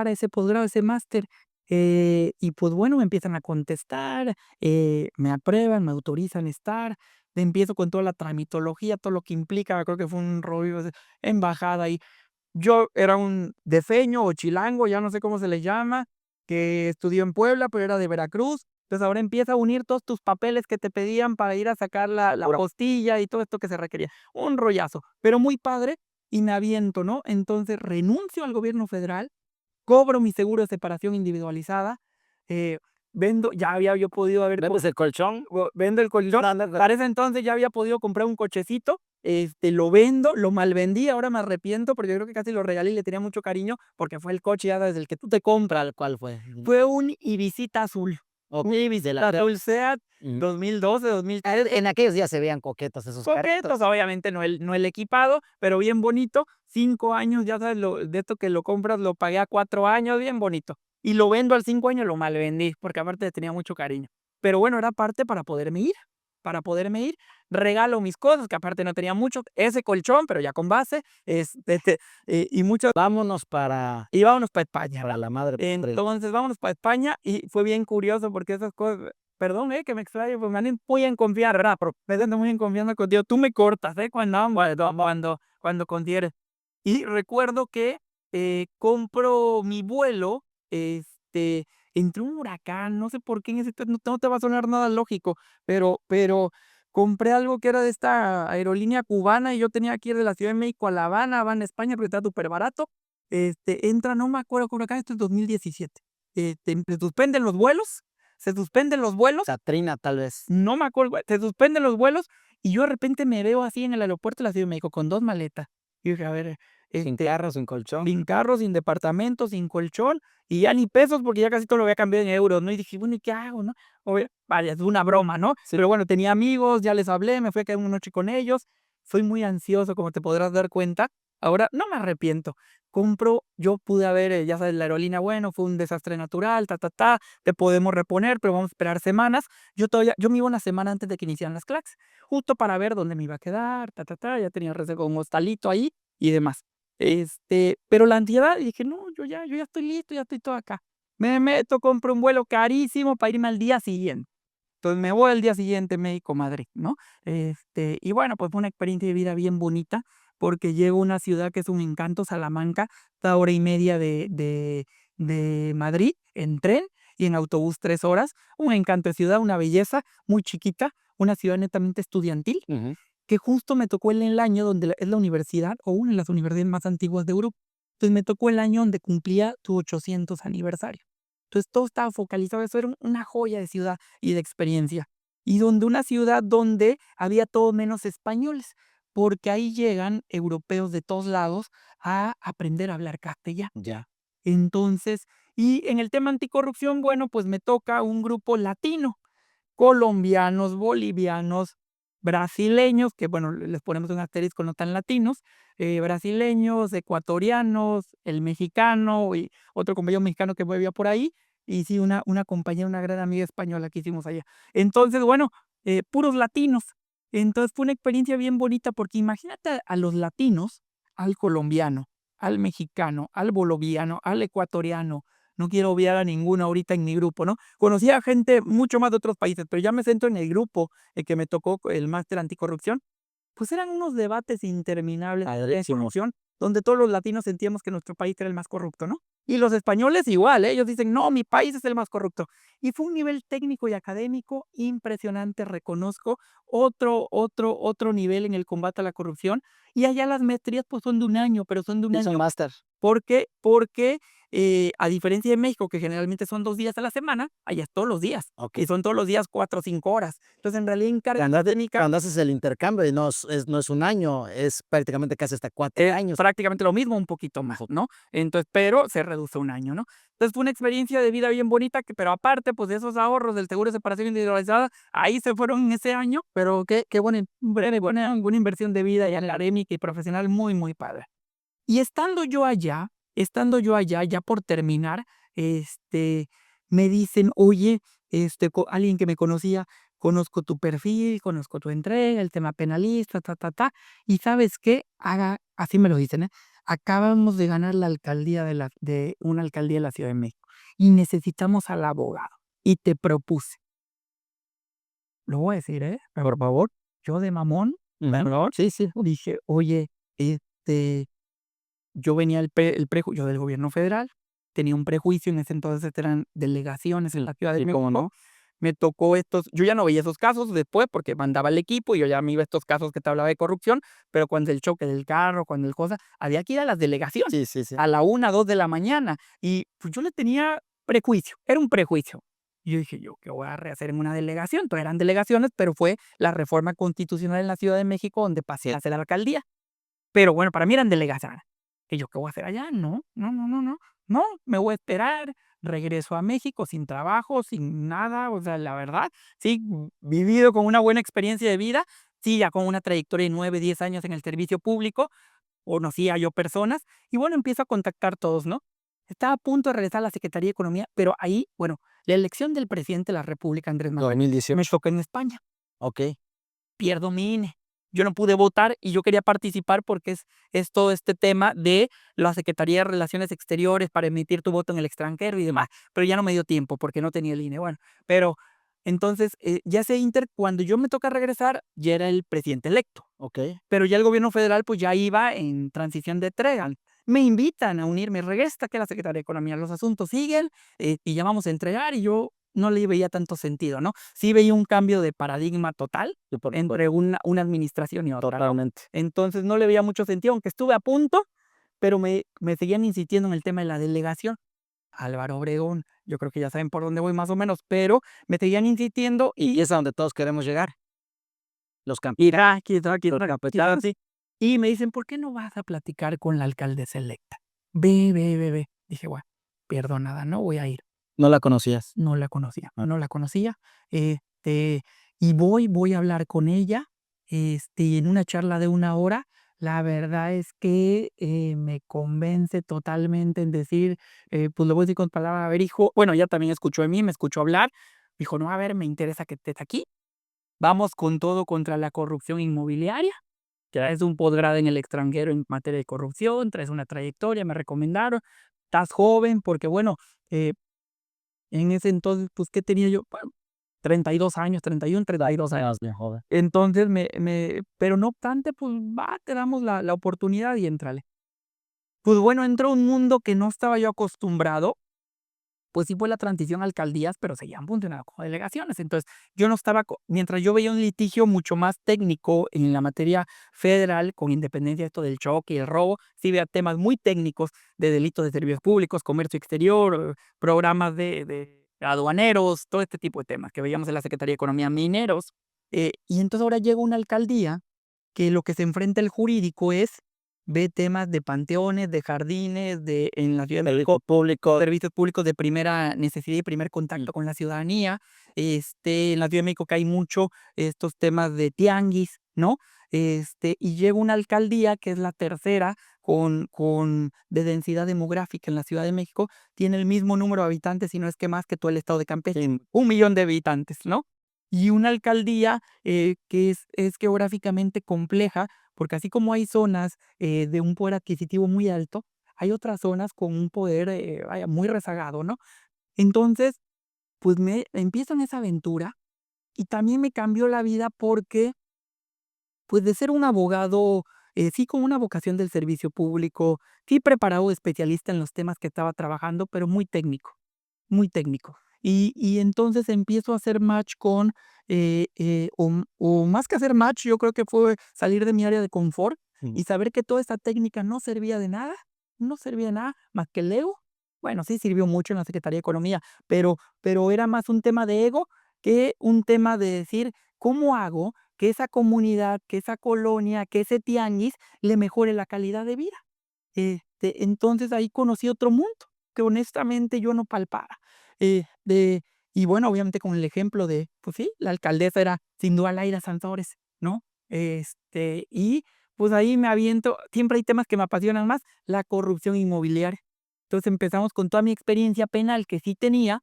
a ese posgrado, a ese máster. Y pues bueno, me empiezan a contestar, me aprueban, me autorizan estar. Empiezo con toda la tramitología, todo lo que implica, creo que fue un rollo, embajada. Y yo era un defeño o chilango, ya no sé cómo se le llama, que estudió en Puebla, pero era de Veracruz. Entonces ahora empieza a unir todos tus papeles que te pedían para ir a sacar la apostilla y todo esto que se requería. Un rollazo, pero muy padre y me aviento, ¿no? Entonces renuncio al gobierno federal, cobro mi seguro de separación individualizada, eh, vendo, ya había yo podido haber ¿Vendes el colchón? vendo el colchón. Para ese entonces ya había podido comprar un cochecito, lo vendo, lo malvendí, ahora me arrepiento porque yo creo que casi lo regalé y le tenía mucho cariño porque fue el coche ya desde el que tú te compras. ¿Cuál fue? Fue un Ibicita azul. Un De la Ibicita azul SEAT mm. 2012, En aquellos días se veían coquetos esos carritos. coquetos, obviamente no el equipado, pero bien bonito. 5 años, ya sabes, de esto que lo compras, lo pagué a 4 años, bien bonito. Y lo vendo al 5 años, lo malvendí, porque aparte le tenía mucho cariño. Pero bueno, era parte para poderme ir. Regalo mis cosas, que aparte no tenía mucho, ese colchón, pero ya con base, y muchas. Vámonos para Y vámonos para España. la madre patria. Entonces, vámonos para España, y fue bien curioso porque esas cosas, perdón, que me extraño, pues me ando muy en confiar, ¿verdad? Pero me ando muy en confianza contigo. Tú me cortas, cuando considieres. Y recuerdo que compro mi vuelo, entre un huracán, no sé por qué en ese no te va a sonar nada lógico, pero compré algo que era de esta aerolínea cubana y yo tenía que ir de la Ciudad de México a La Habana, España, porque estaba súper barato. Entra, no me acuerdo, qué huracán, esto es 2017. Se suspenden los vuelos, Katrina, tal vez. no me acuerdo, se suspenden los vuelos y yo de repente me veo así en el aeropuerto de la Ciudad de México con 2 maletas. Y dije, a ver, Sin carro, sin colchón. sin carro, sin departamento, sin colchón y ya ni pesos porque ya casi todo lo había cambiado en euros, ¿no? Y dije, bueno, ¿y qué hago, no? Vaya, es una broma, ¿no? Sí. Pero bueno, tenía amigos, ya les hablé, me fui a quedar una noche con ellos. Soy muy ansioso, como te podrás dar cuenta. Ahora, no me arrepiento. Yo pude haber, ya sabes, la aerolínea, bueno, fue un desastre natural, te podemos reponer, pero vamos a esperar semanas. Yo me iba una semana antes de que iniciaran las clases, justo para ver dónde me iba a quedar, ya tenía reservado un hostalito ahí y demás. Pero la ansiedad, y dije, no, yo ya estoy listo, ya estoy todo acá. Me meto, compro un vuelo carísimo para irme al día siguiente. Entonces me voy al día siguiente México-Madrid, ¿no? Y bueno, pues fue una experiencia de vida bien bonita, porque llego a una ciudad que es un encanto, Salamanca, está a hora y media de Madrid, en tren y en autobús 3 horas. Un encanto de ciudad, una belleza muy chiquita, una ciudad netamente estudiantil, Ujú. que justo me tocó en el año donde es la universidad, o una de las universidades más antiguas de Europa. Entonces me tocó el año donde cumplía su 800 aniversario. Entonces todo estaba focalizado, eso era una joya de ciudad y de experiencia. Y donde una ciudad donde había todo menos españoles, porque ahí llegan europeos de todos lados a aprender a hablar castellano. Ya. Entonces, y en el tema anticorrupción, bueno, pues me toca un grupo latino, colombianos, bolivianos, brasileños, que bueno, les ponemos un asterisco, no tan latinos, brasileños, ecuatorianos, el mexicano y otro compañero mexicano que vivía por ahí, y sí, una compañera, una gran amiga española que hicimos allá. Entonces, bueno, puros latinos. Entonces fue una experiencia bien bonita porque imagínate a los latinos, al colombiano, al mexicano, al boliviano, al ecuatoriano. No quiero obviar a ninguno ahorita en mi grupo, ¿no? Conocí a gente mucho más de otros países, pero ya me centro en el grupo que me tocó el máster anticorrupción. Pues eran unos debates interminables de Padrísimo. corrupción, donde todos los latinos sentíamos que nuestro país era el más corrupto, ¿no? Y los españoles igual, ellos dicen, no, mi país es el más corrupto. Y fue un nivel técnico y académico impresionante, reconozco, otro nivel en el combate a la corrupción. Y allá las maestrías pues son de un año, pero son de un Es un año máster. ¿Por qué? Porque a diferencia de México, que generalmente son 2 días a la semana, allá es todos los días. Ok. Y son todos los días 4 o 5 horas. Entonces, en realidad, en carga académica Cuando haces el intercambio y no es un año, es prácticamente casi hasta 4 es años. prácticamente lo mismo, un poquito más, ¿no? Entonces, pero se reduce un año, ¿no? Entonces, fue una experiencia de vida bien bonita, pero aparte, pues, de esos ahorros del seguro de separación individualizada, ahí se fueron en ese año, pero qué buena inversión de vida y académica y profesional muy, muy padre. Y estando yo allá, ya por terminar, me dicen: "Oye, alguien que me conocía, conozco tu perfil, conozco tu entrega, el tema penalista, y ¿sabes qué? Así me lo dicen, ¿eh? Acabamos de ganar la alcaldía de una alcaldía de la Ciudad de México, y necesitamos al abogado, y te propuse". Lo voy a decir, por favor, yo de mamón, Ujú. perdón, Sí, sí. dije: "Oye, yo venía yo del gobierno federal, tenía un prejuicio, en ese entonces eran delegaciones en la Ciudad de Sí, cómo México, no. me tocó yo ya no veía esos casos después porque mandaba el equipo y yo ya me iba a estos casos que te hablaba de corrupción, pero cuando el choque del carro, cuando el cosa, había que ir a las delegaciones, Sí, sí, sí. a la 1, 2 de la mañana, y pues yo le tenía prejuicio, era un prejuicio. Y yo dije: "¿Yo qué voy a rehacer en una delegación?". Entonces eran delegaciones, pero fue la reforma constitucional en la Ciudad de México donde pasé a ser alcaldía. Pero bueno, para mí eran delegaciones. ¿Y yo qué voy a hacer allá? No, no, no, no, no. No, me voy a esperar, regreso a México sin trabajo, sin nada, o sea, la verdad, sí, vivido con una buena experiencia de vida, sí, ya con una trayectoria de 9, 10 años en el servicio público, conocía yo personas, y bueno, empiezo a contactar todos, ¿no? Estaba a punto de regresar a la Secretaría de Economía, pero ahí, bueno, la elección del presidente de la República, Andrés Manuel, me 2018. tocó en España. Okey. Pierdo mi INE. Yo no pude votar y yo quería participar porque es todo este tema de la Secretaría de Relaciones Exteriores para emitir tu voto en el extranjero y demás, pero ya no me dio tiempo porque no tenía el INE. Bueno, pero entonces, ya ese inter, cuando yo me toca regresar, ya era el presidente electo, Okey. pero ya el gobierno federal, pues, ya iba en transición de entrega. Me invitan a unirme, regresa aquí a la Secretaría de Economía, los asuntos siguen, y ya vamos a entregar, y yo no le veía tanto sentido, ¿no? Sí veía un cambio de paradigma total Sí, por supuesto. entre una administración y otra, ¿no? Totalmente. Entonces, no le veía mucho sentido, aunque estuve a punto, pero me seguían insistiendo en el tema de la delegación. Álvaro Obregón, yo creo que ya saben por dónde voy más o menos, pero me seguían insistiendo Y y es a donde todos queremos llegar, los irá, quizá, los quizá, quizá cafetales. sí. Y me dicen: "¿Por qué no vas a platicar con la alcaldesa electa? Ve, ve, ve, ve". Dije: "Bueno, pierdo nada, no voy a ir". No la conocías. No la conocía, Ah, no la conocía, y voy a hablar con ella, y en una charla de 1 hora, la verdad es que, me convence totalmente en decir, pues, lo voy a decir con palabras, a ver, hijo, bueno, ella también escuchó de mí, me escuchó hablar, dijo: "No, a ver, me interesa que estés aquí, vamos con todo contra la corrupción inmobiliaria, traes un posgrado en el extranjero en materia de corrupción, traes una trayectoria, me recomendaron, estás joven", porque bueno, eh en ese entonces, pues, ¿qué tenía yo? Bueno, 32 años, 31, 32 años. estabas bien joven. Entonces, pero no obstante, pues, va, te damos la oportunidad y éntrale. Pues, bueno, entró a un mundo que no estaba yo acostumbrado, pues, sí fue la transición a alcaldías, pero seguían funcionando como delegaciones. Entonces, yo no estaba mientras yo veía un litigio mucho más técnico en la materia federal, con independencia de esto del choque y el robo, sí veía temas muy técnicos de delitos de servicios públicos, comercio exterior, programas de aduaneros, todo este tipo de temas que veíamos en la Secretaría de Economía, mineros. Y entonces ahora llega una alcaldía que lo que se enfrenta el jurídico ve temas de panteones, de jardines, en la Ciudad de Servicio México, público. servicios públicos de primera necesidad y primer contacto con la ciudadanía. En la Ciudad de México que hay mucho estos temas de tianguis, ¿no? Y llega una alcaldía que es la tercera de densidad demográfica en la Ciudad de México, tiene el mismo número de habitantes, si no es que más que todo el estado de Campeche, Sí, 1 millón de habitantes, ¿no? Y una alcaldía que es geográficamente compleja, porque así como hay zonas de un poder adquisitivo muy alto, hay otras zonas con un poder vaya, muy rezagado, ¿no? Entonces, pues me empiezo en esa aventura y también me cambió la vida porque, pues de ser un abogado, sí con una vocación del servicio público, sí preparado especialista en los temas que estaba trabajando, pero muy técnico, muy técnico. Y entonces empiezo a hacer match con, o más que hacer match, yo creo que fue salir de mi área de confort ujú. y saber que toda esta técnica no servía de nada no servía de nada más que el ego. Bueno, sí sirvió mucho en la Secretaría de Economía, pero era más un tema de ego que un tema de decir, ¿cómo hago que esa comunidad, que esa colonia, que ese tianguis le mejore la calidad de vida? Entonces ahí conocí otro mundo que honestamente yo no palpaba. De y bueno, obviamente con el ejemplo de, pues sí, la alcaldesa era sin duda Laira Sansores, ¿no? Y pues ahí me aviento, siempre hay temas que me apasionan más, la corrupción inmobiliaria. Entonces empezamos con toda mi experiencia penal que sí tenía,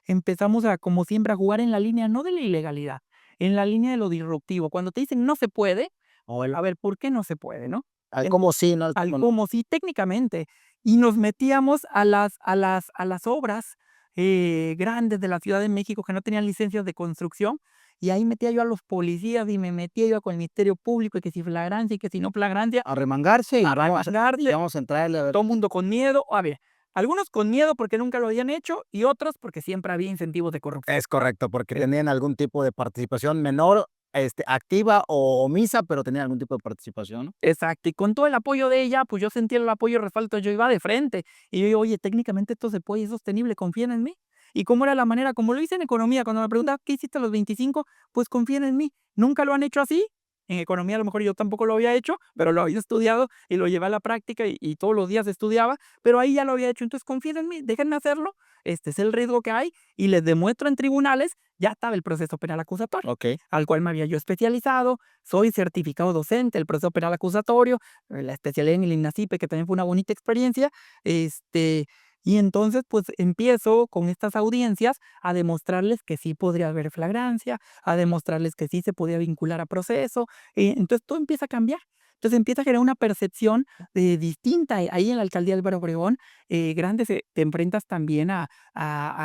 empezamos a, como siempre, a jugar en la línea no de la ilegalidad, en la línea de lo disruptivo. Cuando te dicen no se puede, o el a ver, ¿por qué no se puede, no? Al cómo sí, ¿no? Al Al cómo no. cómo sí, técnicamente. Y nos metíamos a las obras, grandes de la Ciudad de México que no tenían licencias de construcción, y ahí metía yo a los policías y me metía yo con el Ministerio Público, y que si flagrancia y que si no flagrancia, Arremangarse y a vamos remangarle, vamos a entrarle a ver. todo el mundo con miedo. A ver, algunos con miedo porque nunca lo habían hecho, y otros porque siempre había incentivos de corrupción. Es correcto, porque Eh, tenían algún tipo de participación menor, activa o omisa, pero tenían algún tipo de participación, ¿no? Exacto, y con todo el apoyo de ella, pues yo sentí el apoyo y respaldo, yo iba de frente. Y yo digo: "Oye, técnicamente esto se puede y es sostenible, confíen en mí". ¿Y cómo era la manera? Como lo hice en economía, cuando me preguntaban: "¿Qué hiciste a los 25?". Pues confíen en mí. ¿Nunca lo han hecho así? En economía a lo mejor yo tampoco lo había hecho, pero lo había estudiado y lo llevé a la práctica y todos los días estudiaba, pero ahí ya lo había hecho. Entonces confíen en mí, déjenme hacerlo, este es el riesgo que hay y les demuestro en tribunales, ya estaba el proceso penal acusatorio, Okey. al cual me había yo especializado, soy certificado docente del proceso penal acusatorio, la especialidad en el INACIPE, que también fue una bonita experiencia, y entonces, pues, empiezo con estas audiencias a demostrarles que sí podría haber flagrancia, a demostrarles que sí se podía vincular a proceso, entonces todo empieza a cambiar. Entonces empieza a generar una percepción, distinta ahí en la alcaldía de Álvaro Obregón, grandes, te enfrentas también a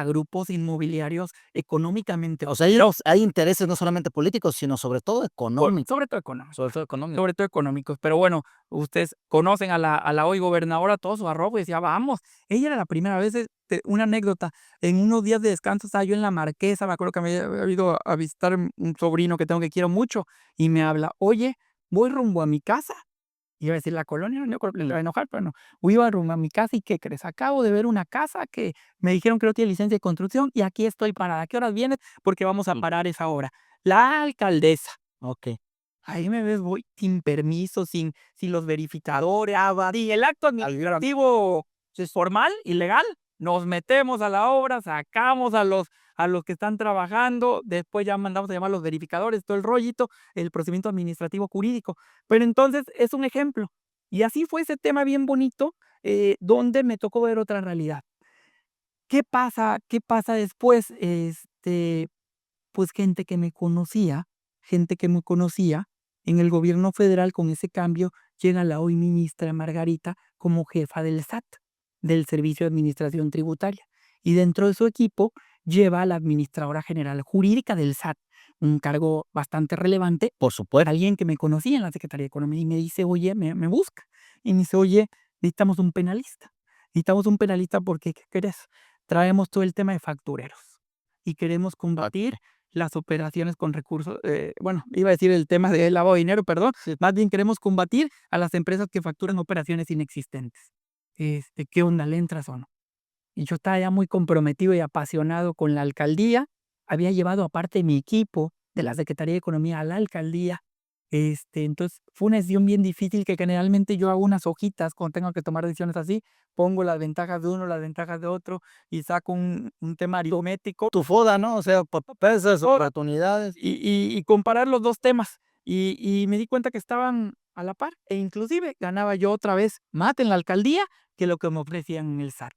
grupos inmobiliarios económicamente O sea, hay intereses no solamente políticos, sino sobre todo económicos. sobre todo económicos. Sobre todo económicos. Sobre todo económicos, pero bueno, ustedes conocen a la hoy gobernadora, todo su arrojo, y decía: "Vamos". Ella era la primera vez, una anécdota, en unos días de descanso estaba yo en la Marquesa, me acuerdo que me había ido a visitar un sobrino que tengo que quiero mucho, y me habla: "Oye, voy rumbo a mi casa". Iba a decir la colonia, no creo que le va a enojar, pero no. Iba rumbo a mi casa, ¿y qué crees? Acabo de ver una casa que me dijeron que no tiene licencia de construcción, y aquí estoy parada. ¿A qué horas vienes? Porque vamos a parar esa hora. La alcaldesa. Okey. Ahí me ves, voy sin permiso, sin los verificadores, y el acto administrativo es formal y legal. Nos metemos a la obra, sacamos a los que están trabajando, después ya mandamos a llamar a los verificadores, todo el rollito, el procedimiento administrativo jurídico. Pero entonces es un ejemplo. Y así fue ese tema bien bonito, donde me tocó ver otra realidad. ¿Qué pasa después? Pues gente que me conocía en el gobierno federal, con ese cambio, llega la hoy ministra Margarita como jefa del SAT, del Servicio de Administración Tributaria. Y dentro de su equipo lleva a la administradora general jurídica del SAT, un cargo bastante relevante, Por supuesto. alguien que me conocía en la Secretaría de Economía y me dice: "Oye", me busca y me dice: "Oye, necesitamos un penalista. Necesitamos un penalista porque, ¿qué crees? Traemos todo el tema de factureros y queremos combatir las operaciones con recursos, bueno, iba a decir el tema de lavado de dinero, perdón, Sí. más bien queremos combatir a las empresas que facturan operaciones inexistentes. ¿Qué onda, le entras o no?". Y yo estaba ya muy comprometido y apasionado con la alcaldía. Había llevado aparte mi equipo de la Secretaría de Economía a la alcaldía. Entonces fue una decisión bien difícil que generalmente yo hago unas hojitas cuando tengo que tomar decisiones así, pongo las ventajas de uno, las ventajas de otro y saco un tema aritmético Tu FODA, ¿no? O sea, pesas, Ahora, oportunidades. y comparar los 2 temas. Y me di cuenta que estaban a la par, e inclusive ganaba yo otra vez más en la alcaldía que lo que me ofrecían en el SAT.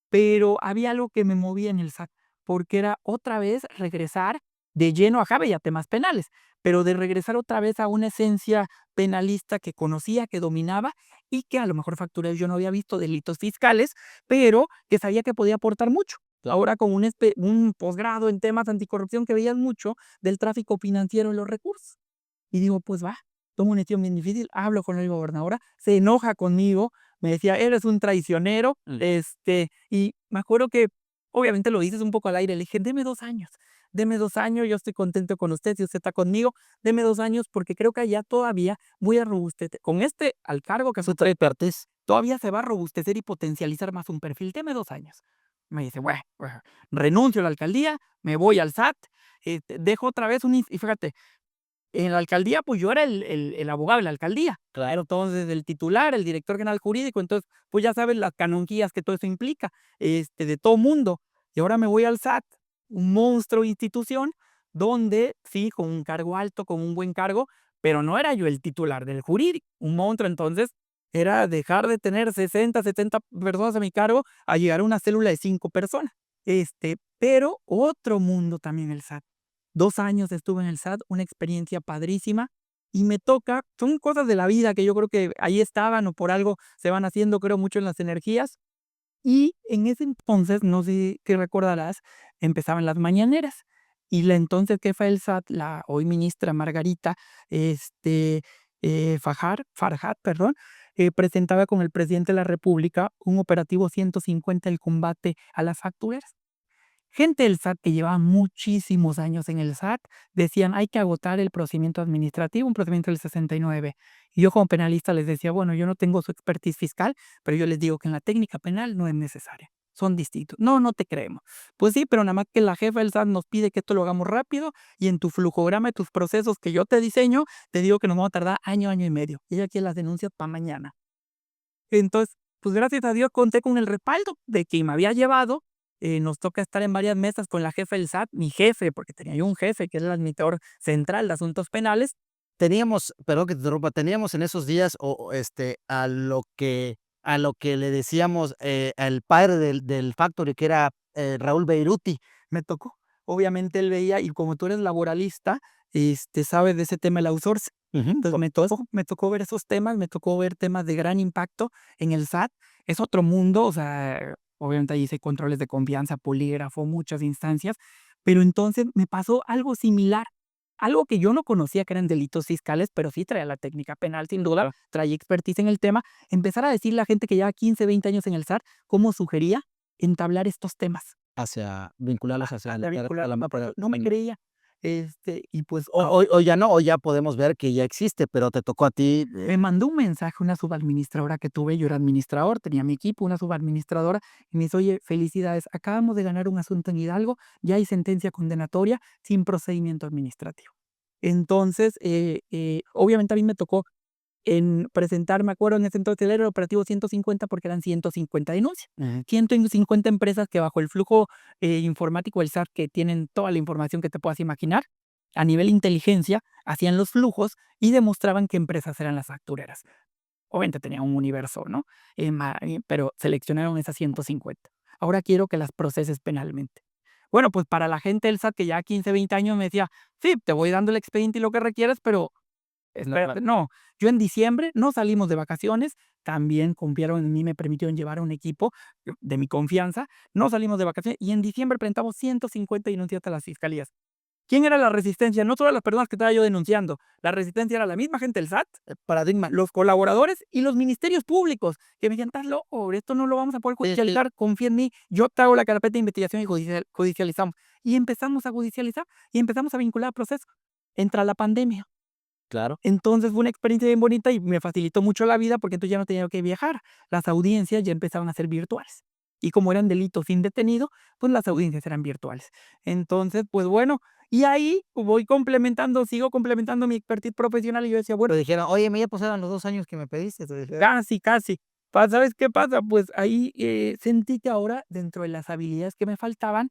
Pero había algo que me movía en el SAT, porque era otra vez regresar de lleno, ajá, veía temas penales, pero de regresar otra vez a una esencia penalista que conocía, que dominaba y que a lo mejor facturas yo no había visto delitos fiscales, pero que sabía que podía aportar mucho. Ahora con un posgrado en temas anticorrupción que veías mucho del tráfico financiero y los recursos. Y digo, pues va, tomo una decisión bien difícil, hablo con la gobernadora, se enoja conmigo, me decía: "Eres un traicionero", y me acuerdo que obviamente lo dices un poco al aire, le dije: deme 2 años, yo estoy contento con usted, si usted está conmigo, deme 2 años, porque creo que allá todavía voy a robustecer con al cargo que Su tripartís. todavía se va a robustecer y potencializar más un perfil. Deme 2 años. Me dice, bueno, renuncio a la alcaldía, me voy al SAT, dejo otra vez y fíjate, en la alcaldía, pues yo era el abogado de la alcaldía. Claro, entonces el titular, el director general jurídico, entonces, pues ya sabes las canonjías que todo eso implica, de todo mundo. Y ahora me voy al SAT, un monstruo institución, donde sí, con un cargo alto, con un buen cargo, pero no era yo el titular del jurídico, un monstruo. Entonces, era dejar de tener 60, 70 personas a mi cargo a llegar a una célula de 5 personas. Pero otro mundo también el SAT. 2 años estuve en el SAT, una experiencia padrísima, y me toca son cosas de la vida que yo creo que ahí estaban o por algo se van haciendo, creo mucho en las energías. Y en ese entonces, no sé si recordarás, empezaban las mañaneras, y la entonces jefa del SAT, la hoy ministra Margarita, Farhat, perdón, presentaba con el presidente de la república un operativo 150, el combate a las facturas. Gente del SAT que llevaba muchísimos años en el SAT decían: "Hay que agotar el procedimiento administrativo, un procedimiento del 69". Y yo como penalista les decía: "Bueno, yo no tengo su expertise fiscal, pero yo les digo que en la técnica penal no es necesaria, son distintos". "No, no te creemos". "Pues sí, pero nada más que la jefa del SAT nos pide que esto lo hagamos rápido y en tu flujograma de tus procesos que yo te diseño, te digo que nos vamos a tardar año, año y medio. Y ella quiere las denuncias para mañana". Entonces, pues gracias a Dios conté con el respaldo de quien me había llevado. Nos toca estar en varias mesas con la jefa del SAT, mi jefe, porque tenía yo un jefe que era el administrador central de asuntos penales. Teníamos, perdón que te interrumpa, teníamos en esos días a lo que le decíamos, al padre del Factory, que era, Raúl Beiruti. Me tocó. Obviamente él veía, y como tú eres laboralista, sabes de ese tema del outsourcing. Ujú, Entonces por supuesto. me tocó ver esos temas, me tocó ver temas de gran impacto en el SAT. Es otro mundo, o sea, obviamente ahí hice controles de confianza, polígrafo, muchas instancias, pero entonces me pasó algo similar, algo que yo no conocía que eran delitos fiscales, pero sí traía la técnica penal sin duda, Claro. traía expertise en el tema, empezar a decirle a la gente que lleva 15, 20 años en el SAT, cómo sugería entablar estos temas. Hacia vincularlos hacia La a vincular, la no me creía, y pues, o ya no, o ya podemos ver que ya existe, pero te tocó a ti, me mandó un mensaje una subadministradora que tuve, yo era administrador, tenía mi equipo, una subadministradora, y me dice: "Oye, felicidades, acabamos de ganar un asunto en Hidalgo, ya hay sentencia condenatoria sin procedimiento administrativo". Entonces, obviamente a mí me tocó en presentar, me acuerdo en ese entonces era el operativo 150 porque eran 150 denuncias, ujú, 150 empresas que bajo el flujo, informático del SAT, que tienen toda la información que te puedas imaginar, a nivel inteligencia, hacían los flujos y demostraban qué empresas eran las factureras. Obviamente tenían un universo, ¿no? Pero seleccionaron esas 150. Ahora quiero que las proceses penalmente. Bueno, pues para la gente del SAT que ya 15, 20 años me decía: "Sí, te voy dando el expediente y lo que requieras, pero no, espérate, no". Yo en diciembre no salimos de vacaciones, también confiaron en mí, me permitieron llevar a un equipo de mi confianza, no salimos de vacaciones y en diciembre presentamos 150 denuncias a las fiscalías. ¿Quién era la resistencia? No solo las personas que estaba yo denunciando, la resistencia era la misma gente del SAT, paradigma. los colaboradores y los ministerios públicos, que me decían: "Estás loco, esto no lo vamos a poder judicializar, confía en mí, yo te hago la carpeta de investigación y judicializamos". Y empezamos a judicializar y empezamos a vincular procesos. Entra la pandemia. Claro. Entonces, fue una experiencia bien bonita y me facilitó mucho la vida, porque entonces ya no tenía que viajar. Las audiencias ya empezaban a ser virtuales. Y como eran delitos indetenidos, pues las audiencias eran virtuales. Entonces, pues bueno, y ahí voy complementando, sigo complementando mi expertise profesional y yo decía: "Bueno, Pero dijeron: "Oye, me ya pasaron los 2 años que me pediste", te dijeron. casi, casi". ¿Sabes qué pasa? Pues ahí, sentí que ahora, dentro de las habilidades que me faltaban,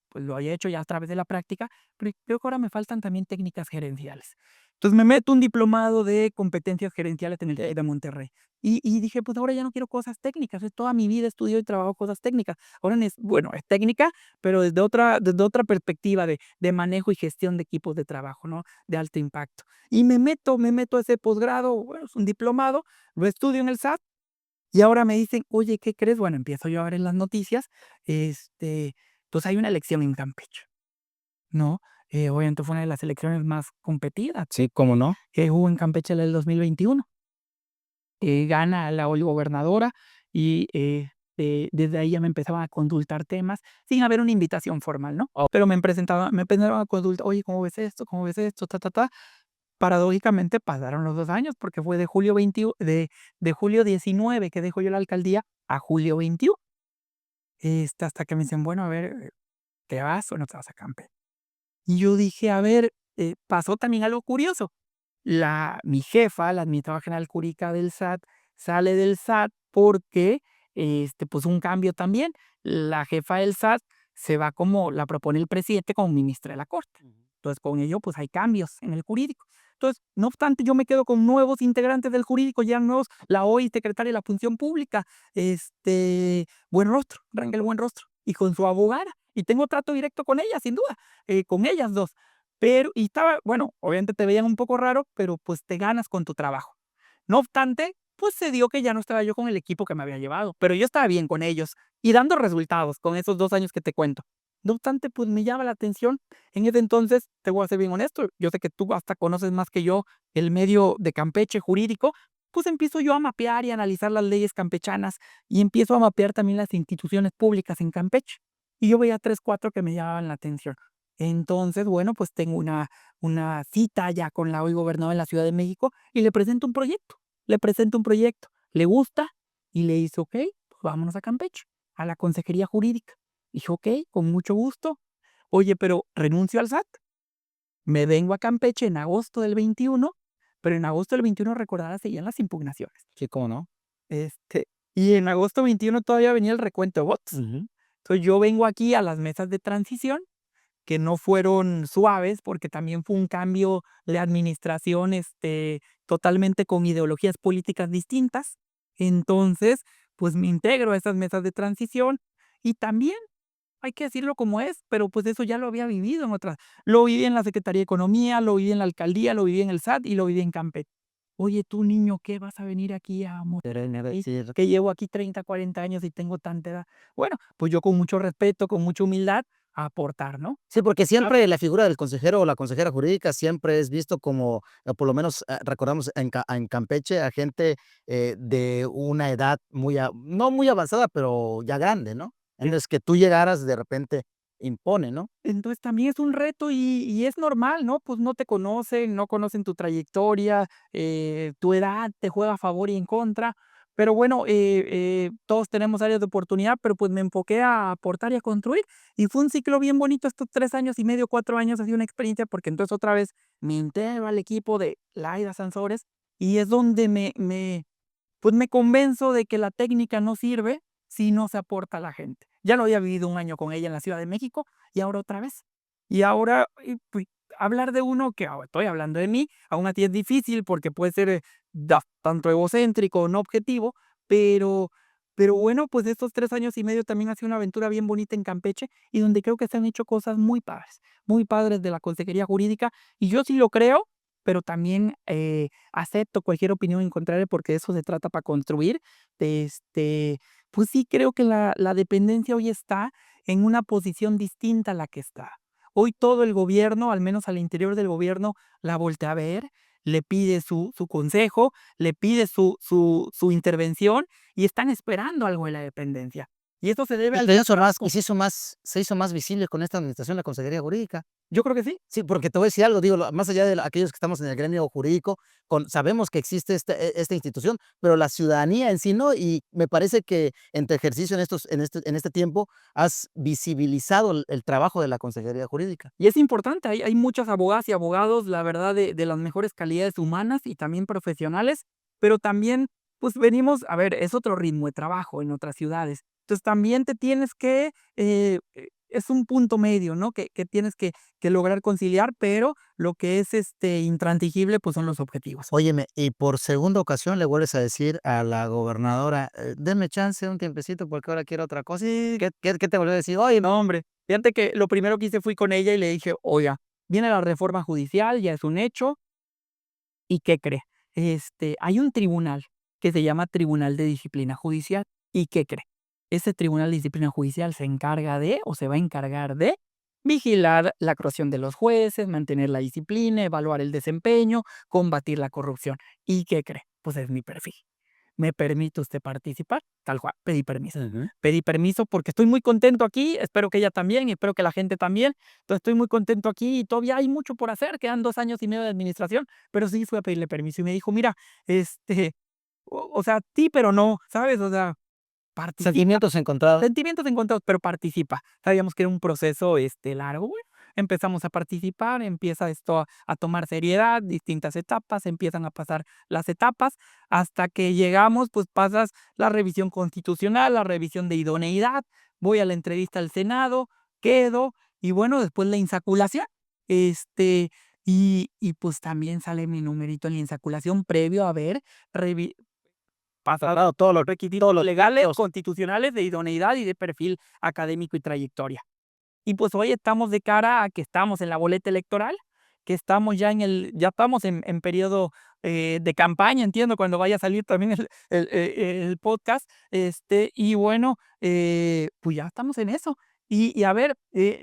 pues lo había hecho ya a través de la práctica, pero creo que ahora me faltan también técnicas gerenciales. Entonces me meto un diplomado de competencias gerenciales en el TEC de Monterrey. Y dije: "Pues ahora ya no quiero cosas técnicas, toda mi vida he estudiado y trabajo cosas técnicas". Ahora bueno, es técnica, pero desde otra perspectiva de manejo y gestión de equipos de trabajo, ¿no? De alto impacto. Y me meto a ese posgrado, bueno, es un diplomado, lo estudio en el SAT y ahora me dicen: "Oye, ¿qué crees?". Bueno, empiezo yo a ver en las noticias, pues hay una elección en Campeche, ¿no? Obviamente fue una de las elecciones más competidas Sí, ¿cómo no? que hubo en Campeche, la del 2021. Gana la hoy gobernadora y, desde ahí ya me empezaban a consultar temas, sin haber una invitación formal, ¿no? Oh, Pero me empezaban a consultar: "Oye, ¿cómo ves esto? ¿Cómo ves esto? Ta, ta, ta". paradójicamente pasaron los 2 años, porque fue de julio 19 que dejo yo la alcaldía a julio 21, hasta que me dicen: "Bueno, a ver, ¿te vas o no te vas a Campeche?". Y yo dije: "A ver", pasó también algo curioso. Mi jefa, la administradora general jurídica del SAT, sale del SAT porque, pues, un cambio también. La jefa del SAT se va como la propone el presidente como ministra de la Corte. Ujú. Entonces, con ello, pues, hay cambios en el jurídico. Entonces, no obstante, yo me quedo con nuevos integrantes del jurídico, ya nuevos, la hoy secretaria de la Función Pública, Buenrostro, Rangel Buenrostro, y con su abogada, y tengo trato directo con ella, sin duda, con ellas 2. Pero y estaba bueno, obviamente te veían un poco raro, pero, pues, te ganas con tu trabajo. No obstante, pues, se dio que ya no estaba yo con el equipo que me había llevado, pero yo estaba bien con ellos y dando resultados con esos 2 años que te cuento. No obstante, pues, me llama la atención. En ese entonces, te voy a ser bien honesto, yo sé que tú hasta conoces más que yo el medio de Campeche jurídico, pues, empiezo yo a mapear y analizar las leyes campechanas, y empiezo a mapear también las instituciones públicas en Campeche. Y yo veía 3 4 que me llamaban la atención. Entonces, bueno, pues tengo una cita ya con la hoy gobernadora de la Ciudad de México y le presento un proyecto. Le presento un proyecto. Le gusta y le dice: "Okey, pues vámonos a Campeche, a la consejería jurídica". Dije: "Okey, con mucho gusto". Oye, pero renuncio al SAT, me vengo a Campeche en agosto del 21, pero en agosto del 21 recordarás seguían las impugnaciones. Sí, ¿cómo no? Y en agosto 21 todavía venía el recuento de votos. Ujú. Entonces, yo vengo aquí a las mesas de transición que no fueron suaves, porque también fue un cambio de administración, totalmente con ideologías políticas distintas. Entonces, pues me integro a esas mesas de transición y también hay que decirlo como es, pero pues eso ya lo había vivido en otras. Lo viví en la Secretaría de Economía, lo viví en la alcaldía, lo viví en el SAT y lo viví en Campeche. Oye, tú niño, ¿qué vas a venir aquí a Quererme Monterrey? decir. Que llevo aquí 30, 40 años y tengo tanta edad. Bueno, pues yo con mucho respeto, con mucha humildad, a aportar, ¿no? Sí, porque Ah, siempre la figura del consejero o la consejera jurídica siempre es visto como, por lo menos, recordamos en Campeche a gente, de una edad muy no muy avanzada, pero ya grande, ¿no? Entonces, que tú llegaras de repente impone, ¿no? entonces también es un reto y es normal, ¿no? Pues no te conocen, no conocen tu trayectoria, tu edad te juega a favor y en contra. Pero bueno, todos tenemos áreas de oportunidad, pero pues me enfoqué a aportar y a construir. Y fue un ciclo bien bonito estos 3 años y medio, 4 años, ha sido una experiencia porque entonces otra vez me integro al equipo de Laida Sansores y es donde pues me convenzo de que la técnica no sirve si no se aporta a la gente. Ya lo había vivido un año con ella en la Ciudad de México y ahora otra vez. Y ahora, pues, hablar de uno que ahora estoy hablando de mí, aún así es difícil porque puede ser tanto egocéntrico, no objetivo, pero, pero bueno, pues estos 3 años y medio también ha sido una aventura bien bonita en Campeche y donde creo que se han hecho cosas muy padres de la consejería jurídica y yo sí lo creo, pero también acepto cualquier opinión en contrario porque de eso se trata para construir. Pues sí, creo que la dependencia hoy está en una posición distinta a la que está. Hoy todo el gobierno, al menos al interior del gobierno, la voltea a ver, le pide su consejo, le pide su intervención y están esperando algo de la dependencia. Y eso se debe Y al se hizo más y trabajo. se hizo más visible con esta administración, la consejería jurídica. Yo creo que sí. Sí, porque te voy a decir algo, digo, más allá de aquellos que estamos en el gremio jurídico, sabemos que existe esta institución, pero la ciudadanía en sí no, y me parece que en tu ejercicio en este tiempo has visibilizado el trabajo de la consejería jurídica. Y es importante, hay muchas abogadas y abogados, la verdad, de las mejores calidades humanas y también profesionales, pero también, pues venimos, a ver, es otro ritmo de trabajo en otras ciudades. Entonces también te tienes que, es un punto medio, ¿no? Que tienes que lograr conciliar, pero lo que es intransigible, pues son los objetivos. Óyeme, y por segunda ocasión le vuelves a decir a la gobernadora: denme chance, un tiempecito, porque ahora quiero otra cosa". Sí, ¿Qué te volvió a decir? Oye, no, hombre, fíjate que lo primero que hice fui con ella y le dije, oiga, viene la reforma judicial, ya es un hecho, ¿y qué cree? Hay un tribunal que se llama Tribunal de Disciplina Judicial. ¿Y qué cree? Ese Tribunal de Disciplina Judicial se encarga de, o se va a encargar de, vigilar la actuación de los jueces, mantener la disciplina, evaluar el desempeño, combatir la corrupción. ¿Y qué cree? Pues es mi perfil. ¿me permite usted participar? Tal cual, pedí permiso. Ujú. Pedí permiso porque estoy muy contento aquí, espero que ella también y espero que la gente también. Entonces estoy muy contento aquí y todavía hay mucho por hacer, quedan 2 años y medio de administración, pero sí fui a pedirle permiso y me dijo: "Mira, o sea, sí, pero no", ¿sabes? O sea, participa. Sentimientos encontrados. Sentimientos encontrados, pero participa. Sabíamos que era un proceso, largo. Bueno, empezamos a participar, empieza esto a tomar seriedad, distintas etapas, empiezan a pasar las etapas, hasta que llegamos, pues pasas la revisión constitucional, la revisión de idoneidad, voy a la entrevista al Senado, quedo, y bueno, después la insaculación. Este, y pues también sale mi numerito en la insaculación previo a haber revi pasado todos los requisitos legales, constitucionales de idoneidad y de perfil académico y trayectoria. Y pues hoy estamos de cara a que estamos en la boleta electoral, que estamos ya estamos en periodo de campaña, entiendo, cuando vaya a salir también el podcast, y bueno, pues ya estamos en eso. Y a ver,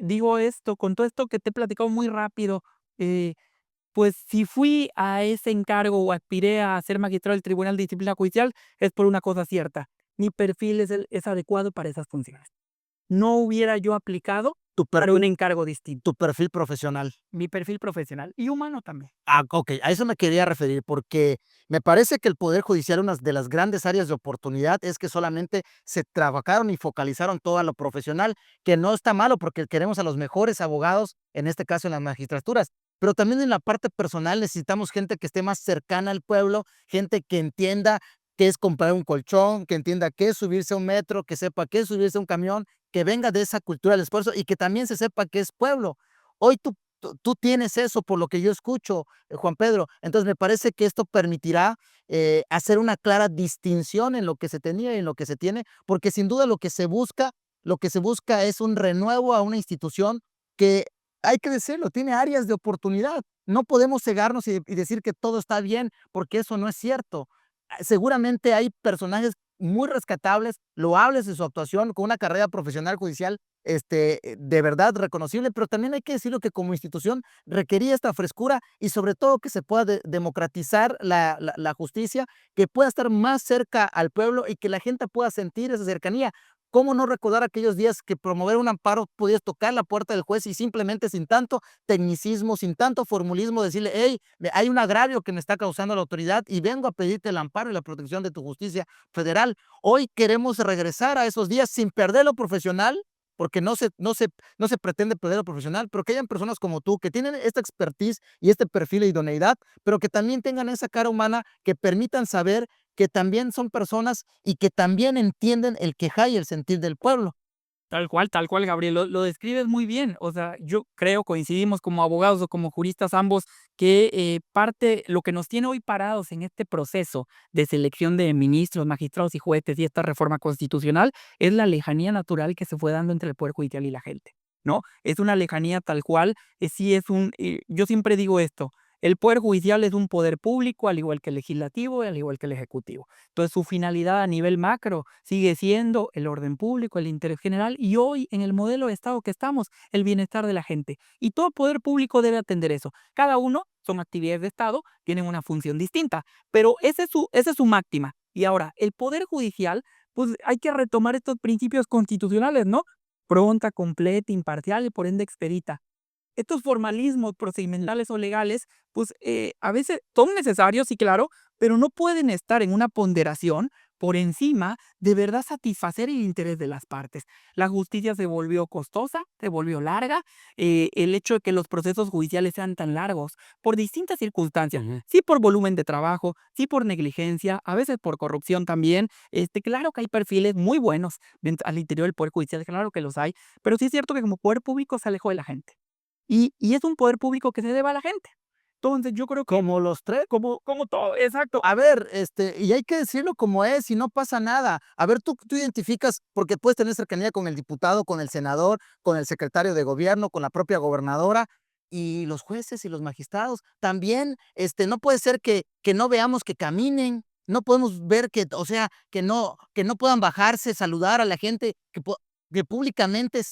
digo esto, con todo esto que te he platicado muy rápido, eh, pues si fui a ese encargo o aspiré a ser magistrado del Tribunal de Disciplina Judicial, es por una cosa cierta. Mi perfil es adecuado para esas funciones. No hubiera yo aplicado Tu para un perfil, encargo distinto. tu perfil profesional. Mi perfil profesional y humano también. Okey, a eso me quería referir, porque me parece que el Poder Judicial, una de las grandes áreas de oportunidad, es que solamente se trabajaron y focalizaron todo a lo profesional, que no está malo, porque queremos a los mejores abogados, en este caso en las magistraturas, pero también en la parte personal necesitamos gente que esté más cercana al pueblo, gente que entienda qué es comprar un colchón, que entienda qué es subirse a un metro, que sepa qué es subirse a un camión, que venga de esa cultura del esfuerzo y que también se sepa qué es pueblo. Hoy tú tienes eso, por lo que yo escucho, Juan Pedro. Entonces, me parece que esto permitirá, hacer una clara distinción en lo que se tenía y en lo que se tiene, porque sin duda lo que se busca es un renuevo a una institución que, hay que decirlo, tiene áreas de oportunidad. No podemos cegarnos y decir que todo está bien, porque eso no es cierto. Seguramente hay personajes muy rescatables, loables en su actuación, con una carrera profesional judicial de verdad reconocible, pero también hay que decirlo que como institución requería esta frescura y sobre todo que se pueda democratizar la justicia, que pueda estar más cerca al pueblo y que la gente pueda sentir esa cercanía. ¿Cómo no recordar aquellos días que promover un amparo podías tocar la puerta del juez y simplemente sin tanto tecnicismo, sin tanto formulismo decirle, hey, hay un agravio que me está causando la autoridad y vengo a pedirte el amparo y la protección de tu justicia federal? Hoy queremos regresar a esos días sin perder lo profesional, porque no se pretende perder lo profesional, pero que hayan personas como tú que tienen esta expertise y este perfil de idoneidad, pero que también tengan esa cara humana, que permitan saber que también son personas y que también entienden el quejar y el sentir del pueblo. Tal cual, Gabriel, lo describes muy bien. O sea, yo creo, coincidimos como abogados o como juristas ambos, que parte, lo que nos tiene hoy parados en este proceso de selección de ministros, magistrados y jueces y esta reforma constitucional es la lejanía natural que se fue dando entre el Poder Judicial y la gente, ¿no? Es una lejanía tal cual, sí es yo siempre digo esto, el Poder Judicial es un poder público, al igual que el legislativo y al igual que el ejecutivo. Entonces, su finalidad a nivel macro sigue siendo el orden público, el interés general y hoy en el modelo de Estado que estamos, el bienestar de la gente. Y todo poder público debe atender eso. Cada uno son actividades de Estado, tienen una función distinta, pero esa es su máxima. Y ahora, el Poder Judicial, pues hay que retomar estos principios constitucionales, ¿no? Pronta, completa, imparcial y por ende expedita. Estos formalismos procedimentales o legales, pues a veces son necesarios, sí, claro, pero no pueden estar en una ponderación por encima de verdad satisfacer el interés de las partes. La justicia se volvió costosa, se volvió larga, el hecho de que los procesos judiciales sean tan largos por distintas circunstancias, Ujú. sí por volumen de trabajo, sí por negligencia, a veces por corrupción también. Claro que hay perfiles muy buenos al interior del Poder Judicial, claro que los hay, pero sí es cierto que como poder público se alejó de la gente. Y es un poder público que se debe a la gente. Entonces, yo creo que Como los tres. como todo, exacto. A ver, y hay que decirlo como es, y no pasa nada. A ver, tú identificas, porque puedes tener cercanía con el diputado, con el senador, con el secretario de gobierno, con la propia gobernadora, y los jueces y los magistrados. También, no puede ser que no veamos que caminen, no podemos ver que, o sea, que no puedan bajarse, saludar a la gente, que públicamente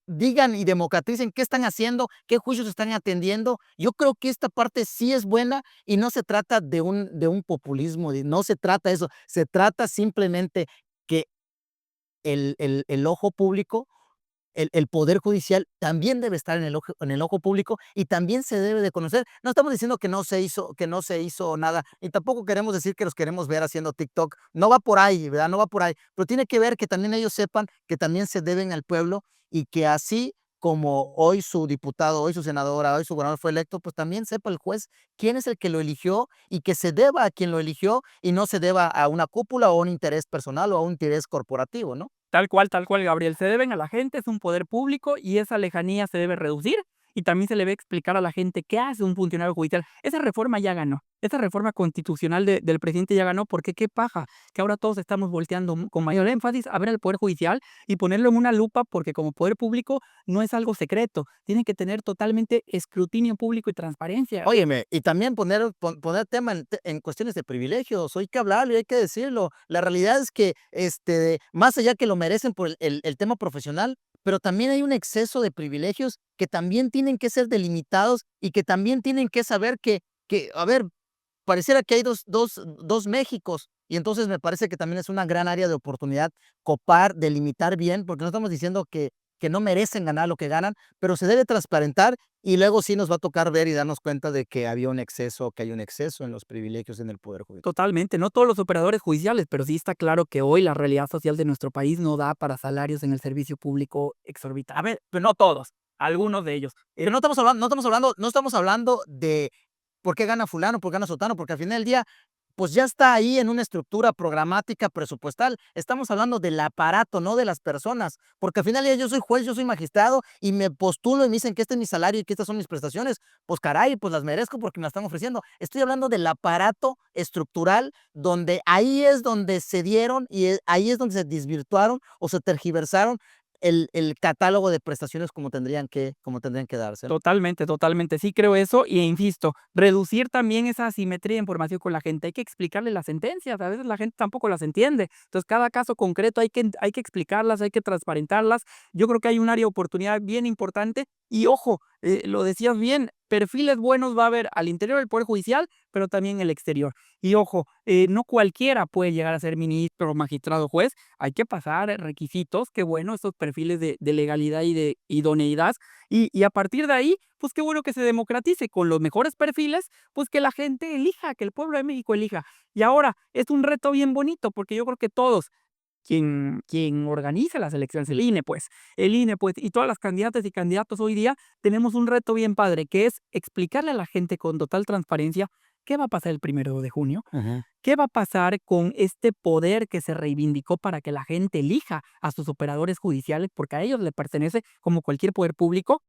digan y democraticen qué están haciendo, qué juicios están atendiendo. Yo creo que esta parte sí es buena y no se trata de un populismo, no se trata de eso, se trata simplemente que el ojo público, el poder judicial también debe estar en el ojo público y también se debe de conocer. No estamos diciendo que no se hizo nada, y tampoco queremos decir que los queremos ver haciendo TikTok. No va por ahí, ¿verdad? No va por ahí, pero tiene que ver que también ellos sepan que también se deben al pueblo y que así como hoy su diputado, hoy su senadora, hoy su gobernador fue electo, pues también sepa el juez quién es el que lo eligió y que se deba a quien lo eligió y no se deba a una cúpula o a un interés personal o a un interés corporativo, ¿no? Tal cual, Gabriel. Se deben a la gente, es un poder público y esa lejanía se debe reducir y también se le debe explicar a la gente qué hace un funcionario judicial. Esa reforma ya ganó. Esa reforma constitucional del presidente ya ganó porque qué paja, que ahora todos estamos volteando con mayor énfasis a ver al poder judicial y ponerlo en una lupa porque como poder público no es algo secreto. Tiene que tener totalmente escrutinio público y transparencia. Óyeme, y también poner tema en cuestiones de privilegios, hay que hablarlo y hay que decirlo. La realidad es que, más allá que lo merecen por el tema profesional, pero también hay un exceso de privilegios que también tienen que ser delimitados y que también tienen que saber que, a ver, pareciera que hay dos Méxicos, y entonces me parece que también es una gran área de oportunidad copar, delimitar bien, porque no estamos diciendo que no merecen ganar lo que ganan, pero se debe transparentar y luego sí nos va a tocar ver y darnos cuenta de que había un exceso, que hay un exceso en los privilegios en el poder judicial. Totalmente, no todos los operadores judiciales, pero sí está claro que hoy la realidad social de nuestro país no da para salarios en el servicio público exorbitantes. A ver, pero no todos, algunos de ellos. Pero no estamos hablando de por qué gana fulano, por qué gana sotano, porque al final del día pues ya está ahí en una estructura programática presupuestal. Estamos hablando del aparato, no de las personas, porque al final del día yo soy juez, yo soy magistrado y me postulo y me dicen que este es mi salario y que estas son mis prestaciones. Pues caray, pues las merezco porque me las están ofreciendo. Estoy hablando del aparato estructural donde ahí es donde se dieron y ahí es donde se desvirtuaron o se tergiversaron el catálogo de prestaciones como tendrían que darse, ¿no? Totalmente, totalmente. Sí creo eso y insisto, reducir también esa asimetría de información con la gente. Hay que explicarle las sentencias, a veces la gente tampoco las entiende. Entonces, cada caso concreto hay que explicarlas, hay que transparentarlas. Yo creo que hay un área de oportunidad bien importante y ojo, lo decías bien, perfiles buenos va a haber al interior del Poder Judicial, pero también en el exterior. Y ojo, no cualquiera puede llegar a ser ministro, magistrado, juez. Hay que pasar requisitos, que bueno, estos perfiles de legalidad y de idoneidad y a partir de ahí, pues qué bueno que se democratice con los mejores perfiles, pues que la gente elija, que el pueblo de México elija. Y ahora es un reto bien bonito, porque yo creo que todos, quien organiza las elecciones, el INE, pues, y todas las candidatas y candidatos hoy día, tenemos un reto bien padre, que es explicarle a la gente con total transparencia qué va a pasar el 1 de junio, Ujú. qué va a pasar con este poder que se reivindicó para que la gente elija a sus operadores judiciales, porque a ellos le pertenece como cualquier poder público.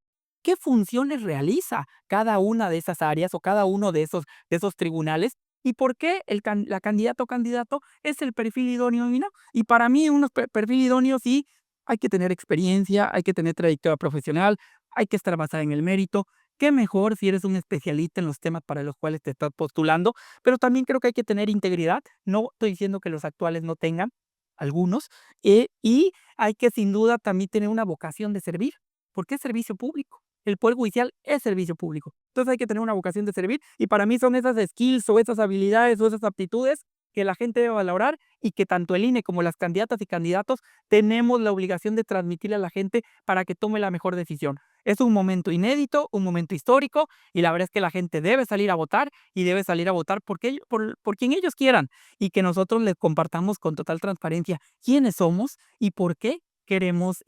¿Qué funciones realiza cada una de esas áreas o cada uno de esos tribunales? ¿Y por qué la candidata o candidato es el perfil idóneo y no? Y para mí, un perfil idóneo sí hay que tener experiencia, hay que tener trayectoria profesional, hay que estar basada en el mérito. Qué mejor si eres un especialista en los temas para los cuales te estás postulando, pero también creo que hay que tener integridad. No estoy diciendo que los actuales no tengan, algunos, y hay que sin duda también tener una vocación de servir, porque es servicio público. El poder judicial es servicio público. Entonces hay que tener una vocación de servir y para mí son esas skills o esas habilidades o esas aptitudes que la gente debe valorar y que tanto el INE como las candidatas y candidatos tenemos la obligación de transmitirle a la gente para que tome la mejor decisión. Es un momento inédito, un momento histórico y la verdad es que la gente debe salir a votar y debe salir a votar por quien ellos quieran y que nosotros les compartamos con total transparencia quiénes somos y por qué queremos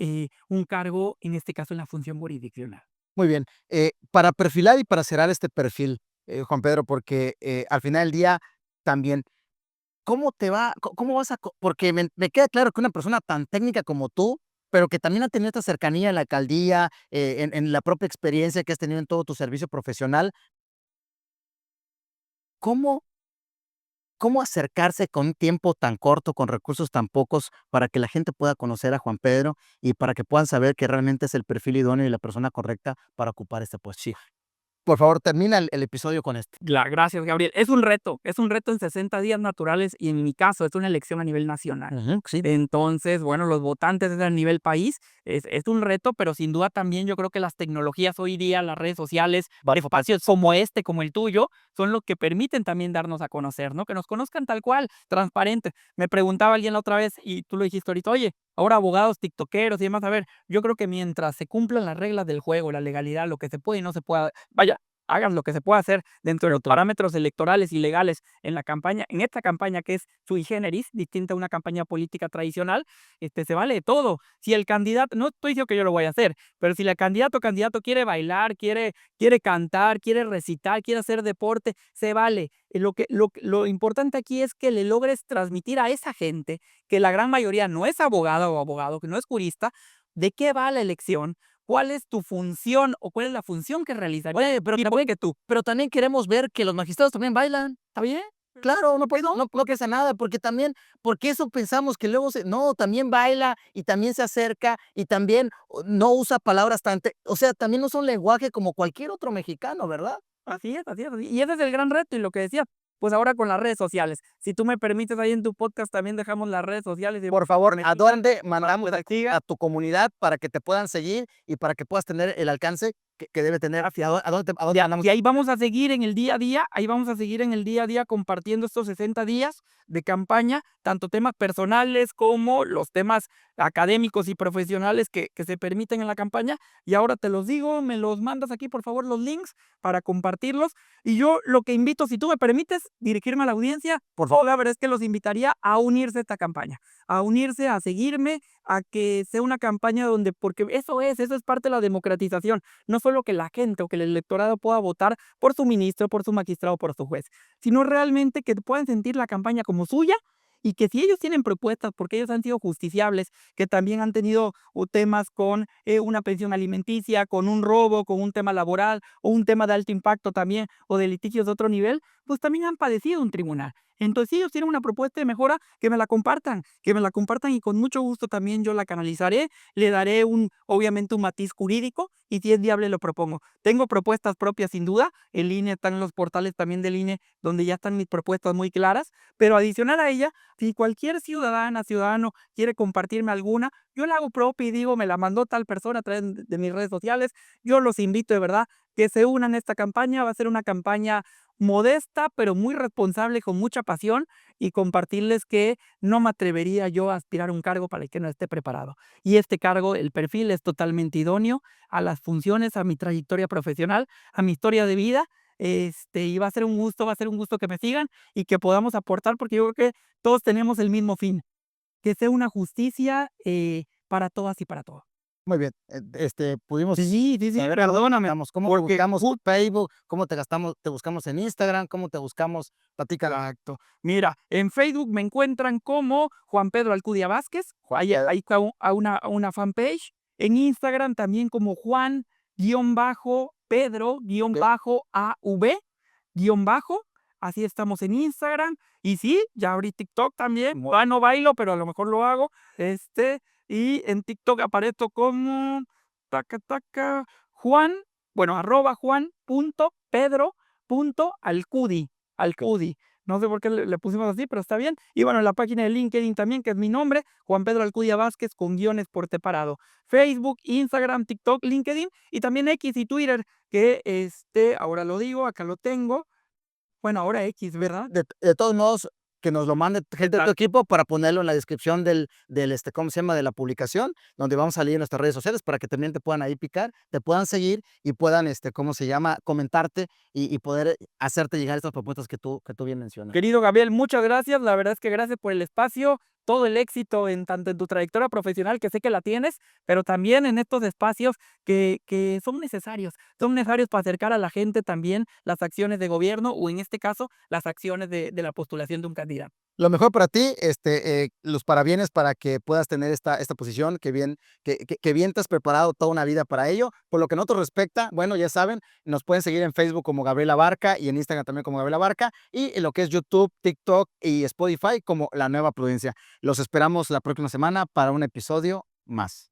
un cargo, en este caso en la función jurisdiccional. Muy bien, para perfilar y para cerrar este perfil, Juan Pedro, porque, al final del día también, ¿cómo te va? ¿Cómo vas a? Porque me queda claro que una persona tan técnica como tú, pero que también ha tenido esta cercanía en la alcaldía, en la propia experiencia que has tenido en todo tu servicio profesional, ¿cómo cómo acercarse con un tiempo tan corto, con recursos tan pocos, para que la gente pueda conocer a Juan Pedro y para que puedan saber que realmente es el perfil idóneo y la persona correcta para ocupar esta posición? Por favor, termina el episodio con esto. Gracias, Gabriel. Es un reto en 60 días naturales y en mi caso es una elección a nivel nacional. Sí. Entonces, bueno, los votantes es a nivel país, es un reto, pero sin duda también yo creo que las tecnologías hoy día, las redes sociales, varios espacios como este, como el tuyo, son lo que permiten también darnos a conocer, ¿no? Que nos conozcan tal cual, transparente. Me preguntaba alguien la otra vez y tú lo dijiste ahorita, oye, ahora abogados, tiktokeros y demás, a ver, yo creo que mientras se cumplan las reglas del juego, la legalidad, lo que se puede y no se puede, vaya, hagas lo que se pueda hacer dentro de los parámetros electorales y legales en la campaña, en esta campaña que es sui generis, distinta a una campaña política tradicional, se vale de todo. Si el candidato, no estoy diciendo que yo lo voy a hacer, pero si el candidato o candidato quiere bailar, quiere cantar, quiere recitar, quiere hacer deporte, se vale. Lo importante aquí es que le logres transmitir a esa gente, que la gran mayoría no es abogada o abogado, que no es jurista, de qué va la elección, cuál es tu función o cuál es la función que realizas. Oye, pero Mira, puede que tú, pero también queremos ver que los magistrados también bailan. ¿está bien? Claro, no, pues, ¿No? no pasa nada, porque también, porque eso pensamos que luego no, también baila y también se acerca y también no usa palabras o sea, también no son lenguaje como cualquier otro mexicano, ¿verdad? Así es, así es, así. Y ese es el gran reto y lo que decía, pues ahora con las redes sociales. Si tú me permites, ahí en tu podcast también dejamos las redes sociales y Por favor, ¿a dónde para mandamos que te sigan. a tu comunidad para que te puedan seguir y para que puedas tener el alcance que debe tener? ¿A dónde andamos? Y ahí vamos a seguir en el día a día, ahí vamos a seguir en el día a día compartiendo estos 60 días de campaña, tanto temas personales como los temas académicos y profesionales que se permiten en la campaña. Y ahora te los digo, me los mandas aquí, por favor, los links para compartirlos. Y yo lo que invito, si tú me permites dirigirme a la audiencia, por favor, la verdad es que los invitaría a unirse a esta campaña, a unirse, a seguirme, a que sea una campaña donde, porque eso es parte de la democratización. No solo que la gente o que el electorado pueda votar por su ministro, por su magistrado, por su juez, sino realmente que puedan sentir la campaña como suya y que si ellos tienen propuestas, porque ellos han sido justiciables, que también han tenido temas con una pensión alimenticia, con un robo, con un tema laboral o un tema de alto impacto también o de litigios de otro nivel, pues también han padecido un tribunal. Entonces, si ellos tienen una propuesta de mejora, que me la compartan y con mucho gusto también yo la canalizaré, le daré obviamente un matiz jurídico y si es viable lo propongo. Tengo propuestas propias sin duda, en línea están los portales también del INE donde ya están mis propuestas muy claras, pero adicional a ella, si cualquier ciudadano quiere compartirme alguna, yo la hago propia y digo, me la mandó tal persona a través de mis redes sociales, yo los invito de verdad que se unan a esta campaña, va a ser una campaña modesta, pero muy responsable, con mucha pasión, y compartirles que no me atrevería yo a aspirar a un cargo para el que no esté preparado. Y este cargo, el perfil es totalmente idóneo a las funciones, a mi trayectoria profesional, a mi historia de vida, y va a ser un gusto que me sigan y que podamos aportar, porque yo creo que todos tenemos el mismo fin, que sea una justicia para todas y para todos. Muy bien, pudimos Sí, sí, sí, saber perdóname, cómo te porque buscamos en Facebook, cómo te buscamos en Instagram, cómo te buscamos, platícanos. exacto. Mira, en Facebook me encuentran como Juan Pedro Alcudia Vázquez, ahí a una fanpage. En Instagram también como Juan-Pedro-AV-, así estamos en Instagram. Y sí, ya abrí TikTok también. No bailo, pero a lo mejor lo hago. Y en TikTok aparezco como taca, taca, Juan, bueno, @Juan.Pedro.Alcudi. Alcudi. No sé por qué le pusimos así, pero está bien. Y bueno, la página de LinkedIn también, que es mi nombre, Juan Pedro Alcudia Vázquez, con guiones por separado. Facebook, Instagram, TikTok, LinkedIn y también X y Twitter, que ahora lo digo, acá lo tengo. Bueno, ahora X, ¿verdad? De todos modos, que nos lo mande gente de tu Exacto. equipo para ponerlo en la descripción ¿cómo se llama?, de la publicación, donde vamos a salir en nuestras redes sociales para que también te puedan ahí picar, te puedan seguir y puedan, ¿cómo se llama?, comentarte y poder hacerte llegar estas propuestas que tú bien mencionas. Querido Gabriel, muchas gracias. La verdad es que gracias por el espacio, todo el éxito en tanto en tu trayectoria profesional, que sé que la tienes, pero también en estos espacios que son necesarios para acercar a la gente también las acciones de gobierno o en este caso las acciones de la postulación de un candidato. Lo mejor para ti, los parabienes para que puedas tener esta posición, que bien te has preparado toda una vida para ello. Por lo que nosotros respecta, bueno, ya saben, nos pueden seguir en Facebook como Gabriela Barca y en Instagram también como Gabriela Barca y en lo que es YouTube, TikTok y Spotify como La Nueva Prudencia. Los esperamos la próxima semana para un episodio más.